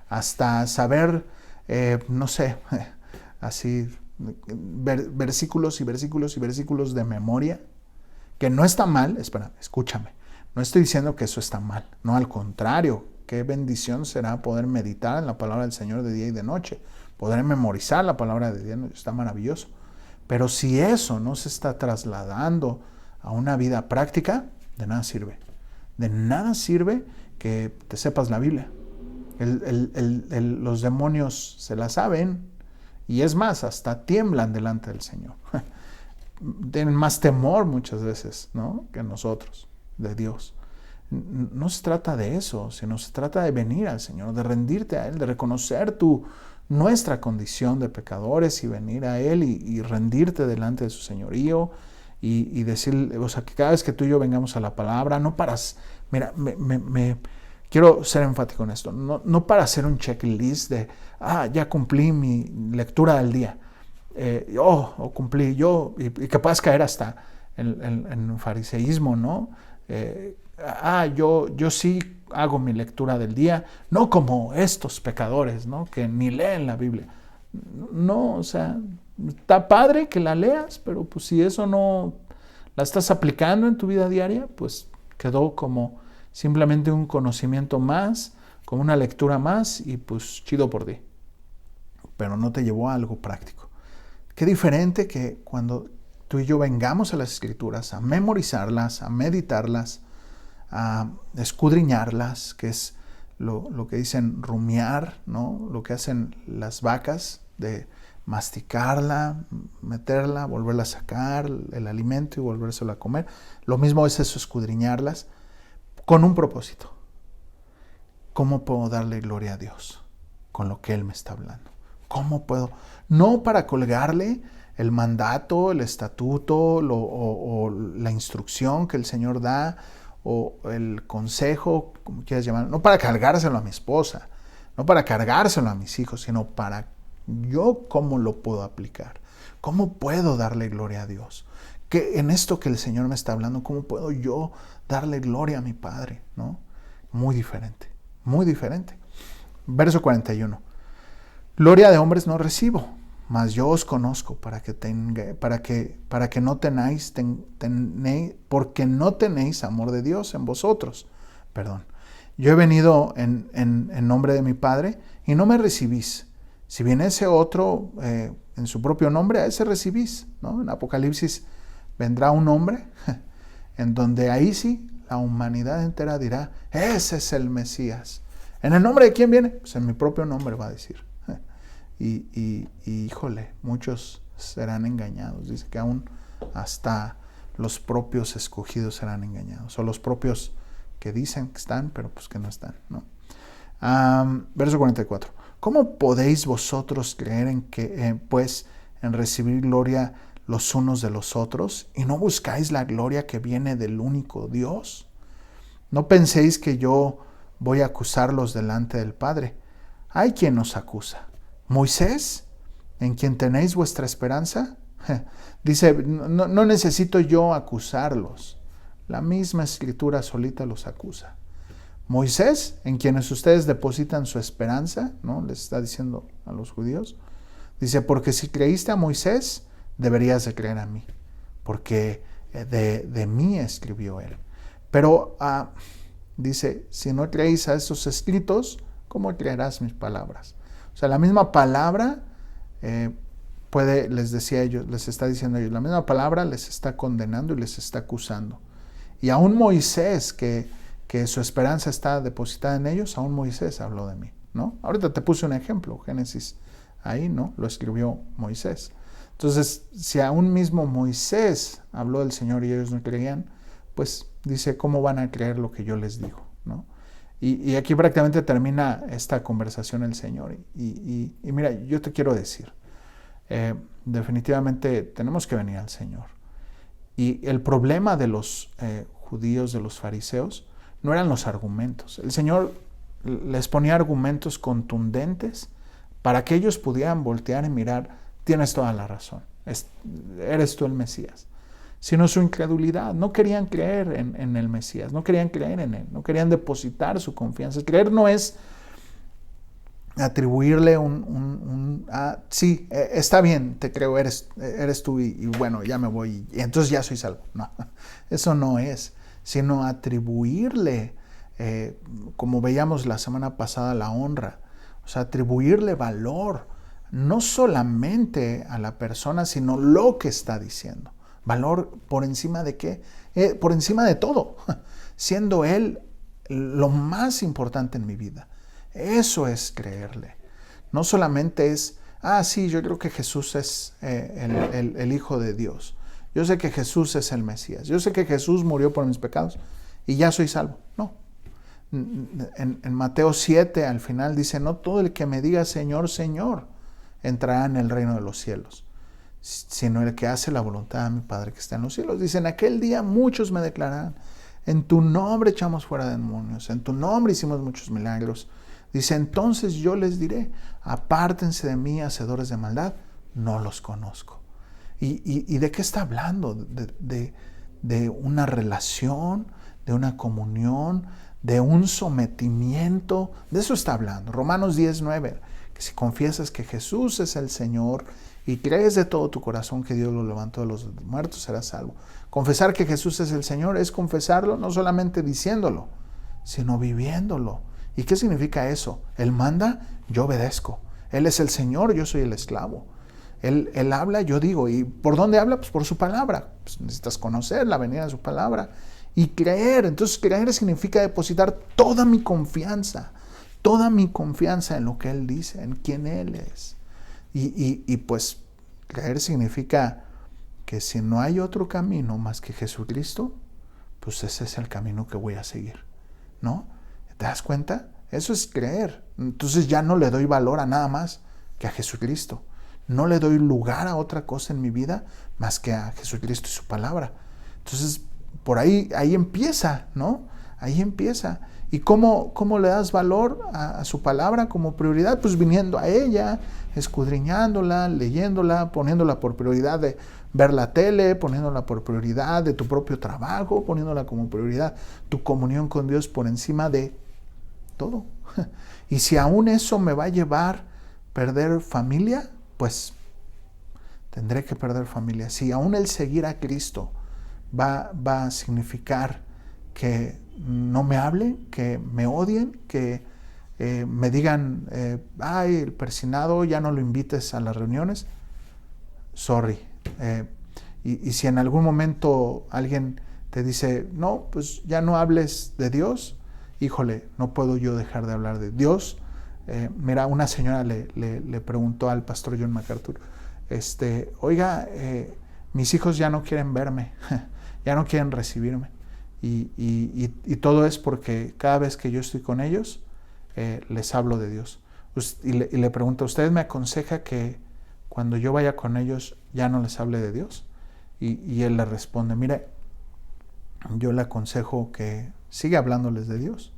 Hasta saber, no sé, así, versículos y versículos y versículos de memoria, que no está mal, espera, escúchame, no estoy diciendo que eso está mal, no, al contrario, qué bendición será poder meditar en la palabra del Señor de día y de noche, poder memorizar la palabra de Dios, está maravilloso, pero si eso no se está trasladando a una vida práctica, de nada sirve. De nada sirve que te sepas la Biblia. Los demonios se la saben y es más, hasta tiemblan delante del Señor. Tienen más temor muchas veces, ¿no?, que nosotros, de Dios. No se trata de eso, sino se trata de venir al Señor, de rendirte a Él, de reconocer nuestra condición de pecadores y venir a Él y rendirte delante de su señorío. Y decir, o sea, que cada vez que tú y yo vengamos a la palabra, no para, mira, quiero ser enfático en esto, no para hacer un checklist de, ya cumplí mi lectura del día, cumplí yo, y que puedas caer hasta en fariseísmo, ¿no? Yo sí hago mi lectura del día, no como estos pecadores, ¿no?, que ni leen la Biblia. No, o sea, está padre que la leas, pero pues si eso no la estás aplicando en tu vida diaria, pues quedó como simplemente un conocimiento más, como una lectura más y pues chido por ti. Pero no te llevó a algo práctico. Qué diferente que cuando tú y yo vengamos a las Escrituras a memorizarlas, a meditarlas, a escudriñarlas, que es lo que dicen rumiar, ¿no? Lo que hacen las vacas de masticarla, meterla, volverla a sacar, el alimento y volvérselo a comer. Lo mismo es eso, escudriñarlas, con un propósito. ¿Cómo puedo darle gloria a Dios con lo que Él me está hablando? ¿Cómo puedo? No para colgarle el mandato, el estatuto o la instrucción que el Señor da o el consejo, como quieras llamar, no para cargárselo a mi esposa, no para cargárselo a mis hijos, sino para yo cómo lo puedo aplicar, cómo puedo darle gloria a Dios, que en esto que el Señor me está hablando, cómo puedo yo darle gloria a mi Padre, ¿no? Muy diferente, muy diferente. Verso 41. Gloria de hombres no recibo, mas yo os conozco porque no tenéis amor de Dios en vosotros. Perdón. Yo he venido en nombre de mi Padre y no me recibís. Si viene ese otro en su propio nombre, a ese recibís, ¿no? En Apocalipsis vendrá un hombre en donde ahí sí la humanidad entera dirá, ese es el Mesías. ¿En el nombre de quién viene? Pues en mi propio nombre va a decir. Y híjole, muchos serán engañados. Dice que aún hasta los propios escogidos serán engañados. O los propios que dicen que están, pero pues que no están, ¿no? Verso 44. ¿Cómo podéis vosotros creer en que, pues, en recibir gloria los unos de los otros y no buscáis la gloria que viene del único Dios? No penséis que yo voy a acusarlos delante del Padre. Hay quien nos acusa. ¿Moisés, en quien tenéis vuestra esperanza? Dice, no necesito yo acusarlos. La misma Escritura solita los acusa. Moisés, en quienes ustedes depositan su esperanza, ¿no? Les está diciendo a los judíos. Dice, porque si creíste a Moisés, deberías de creer a mí, porque de mí escribió él. Pero dice, si no creéis a esos escritos, ¿cómo creerás mis palabras? O sea, la misma palabra les decía a ellos, les está diciendo a ellos, la misma palabra les está condenando y les está acusando. Y aún Moisés, que su esperanza está depositada en ellos, aún Moisés habló de mí, ¿no? Ahorita te puse un ejemplo, Génesis, ahí, ¿no? Lo escribió Moisés. Entonces, si aún mismo Moisés habló del Señor y ellos no creían, pues dice, ¿cómo van a creer lo que yo les digo, ¿no? Y aquí prácticamente termina esta conversación el Señor. Y mira, yo te quiero decir, definitivamente tenemos que venir al Señor. Y el problema de los judíos, de los fariseos, no eran los argumentos. El Señor les ponía argumentos contundentes para que ellos pudieran voltear y mirar, tienes toda la razón, eres tú el Mesías. Sino su incredulidad, no querían creer en el Mesías, no querían creer en él, no querían depositar su confianza. Creer no es atribuirle sí, está bien, te creo, eres tú y bueno, ya me voy y entonces ya soy salvo. No, eso no es, sino atribuirle, como veíamos la semana pasada, la honra, o sea, atribuirle valor, no solamente a la persona, sino lo que está diciendo. Valor por encima de qué? Por encima de todo, siendo él lo más importante en mi vida. Eso es creerle. No solamente es, sí, yo creo que Jesús es el Hijo de Dios. Yo sé que Jesús es el Mesías. Yo sé que Jesús murió por mis pecados y ya soy salvo. No. En Mateo 7 al final dice, no todo el que me diga Señor, Señor, entrará en el reino de los cielos, sino el que hace la voluntad de mi Padre que está en los cielos. Dice, en aquel día muchos me declararán, en tu nombre echamos fuera demonios, en tu nombre hicimos muchos milagros. Dice, entonces yo les diré, apártense de mí, hacedores de maldad, no los conozco. ¿Y de qué está hablando? De una relación, de una comunión, de un sometimiento, de eso está hablando. Romanos 10:9, que si confiesas que Jesús es el Señor y crees de todo tu corazón que Dios lo levantó de los muertos, serás salvo. Confesar que Jesús es el Señor es confesarlo no solamente diciéndolo, sino viviéndolo. ¿Y qué significa eso? Él manda, yo obedezco. Él es el Señor, yo soy el esclavo. Él habla, yo digo. ¿Y por dónde habla? Pues por su palabra. Pues necesitas conocer la venida de su palabra y creer. Entonces creer significa depositar toda mi confianza en lo que Él dice, en quién Él es. Y pues creer significa que si no hay otro camino más que Jesucristo, pues ese es el camino que voy a seguir, ¿no? ¿Te das cuenta? Eso es creer. Entonces ya no le doy valor a nada más que a Jesucristo. No le doy lugar a otra cosa en mi vida más que a Jesucristo y su palabra. Entonces, por ahí empieza, ¿no? Ahí empieza. ¿Y cómo le das valor a su palabra como prioridad? Pues viniendo a ella, escudriñándola, leyéndola, poniéndola por prioridad de ver la tele, poniéndola por prioridad de tu propio trabajo, poniéndola como prioridad tu comunión con Dios por encima de todo. Y si aún eso me va a llevar a perder familia, pues tendré que perder familia. Si aún el seguir a Cristo va a significar que no me hablen, que me odien, que me digan, el persinado, ya no lo invites a las reuniones, sorry. Y si en algún momento alguien te dice, no, pues ya no hables de Dios, híjole, no puedo yo dejar de hablar de Dios. Mira, una señora le preguntó al pastor John MacArthur, oiga, mis hijos ya no quieren verme, ya no quieren recibirme. Y todo es porque cada vez que yo estoy con ellos, les hablo de Dios. Y le pregunto, ¿usted me aconseja que cuando yo vaya con ellos ya no les hable de Dios? Y él le responde, mire, yo le aconsejo que siga hablándoles de Dios.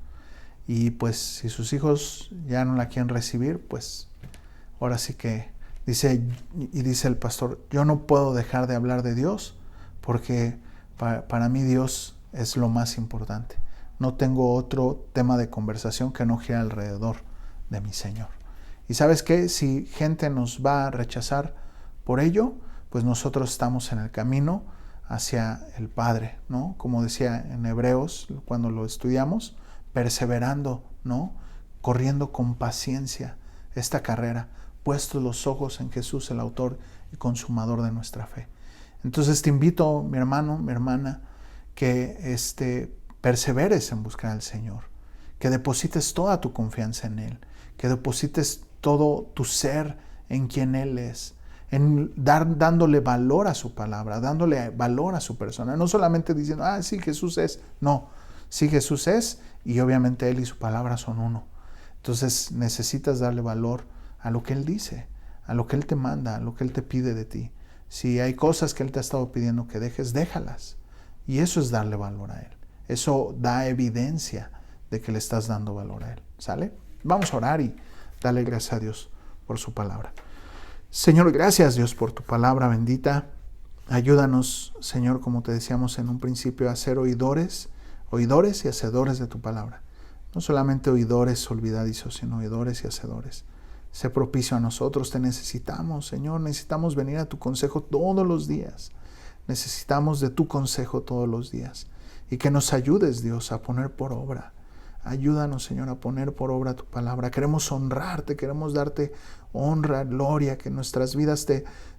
Y pues si sus hijos ya no la quieren recibir, pues ahora sí que dice el pastor, yo no puedo dejar de hablar de Dios porque para mí Dios es lo más importante. No tengo otro tema de conversación que no gire alrededor de mi Señor. Y ¿sabes qué? Si gente nos va a rechazar por ello, pues nosotros estamos en el camino hacia el Padre, ¿no? Como decía en Hebreos, cuando lo estudiamos, perseverando, ¿no? Corriendo con paciencia esta carrera, puestos los ojos en Jesús, el autor y consumador de nuestra fe. Entonces te invito, mi hermano, mi hermana, que perseveres en buscar al Señor, que deposites toda tu confianza en Él, que deposites todo tu ser en quien Él es, en dándole valor a su palabra, dándole valor a su persona, no solamente diciendo, sí, Jesús es, no, sí, Jesús es, y obviamente Él y su palabra son uno. Entonces necesitas darle valor a lo que Él dice, a lo que Él te manda, a lo que Él te pide de ti. Si hay cosas que Él te ha estado pidiendo que dejes, déjalas. Y eso es darle valor a Él. Eso da evidencia de que le estás dando valor a Él. ¿Sale? Vamos a orar y darle gracias a Dios por su palabra. Señor, gracias Dios por tu palabra bendita. Ayúdanos, Señor, como te decíamos en un principio, a ser oidores y hacedores de tu palabra. No solamente oidores olvidadizos, sino oidores y hacedores. Sé propicio a nosotros, te necesitamos, Señor. Necesitamos venir a tu consejo todos los días. Necesitamos de tu consejo todos los días. Y que nos ayudes, Dios, a poner por obra. Ayúdanos, Señor, a poner por obra tu palabra. Queremos honrarte, queremos darte honra, gloria, que nuestras vidas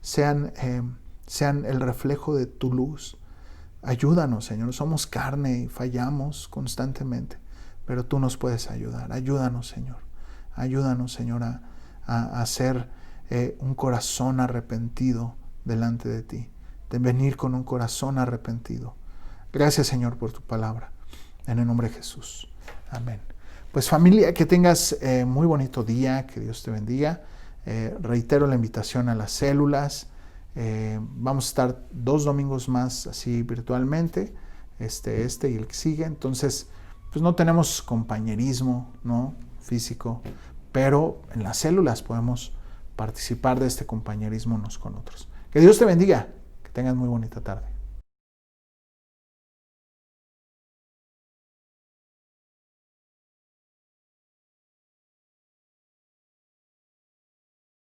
sean el reflejo de tu luz. Ayúdanos, Señor. Somos carne y fallamos constantemente, pero tú nos puedes ayudar. Ayúdanos, Señor. Ayúdanos, Señor, a hacer un corazón arrepentido delante de ti, de venir con un corazón arrepentido. Gracias, Señor, por tu palabra. En el nombre de Jesús. Amén. Pues familia, que tengas muy bonito día, que Dios te bendiga. Reitero la invitación a las células. Vamos a estar 2 domingos más así virtualmente, este y el que sigue. Entonces, pues no tenemos compañerismo, ¿no? Físico, pero en las células podemos participar de este compañerismo unos con otros. Que Dios te bendiga, que tengas muy bonita tarde.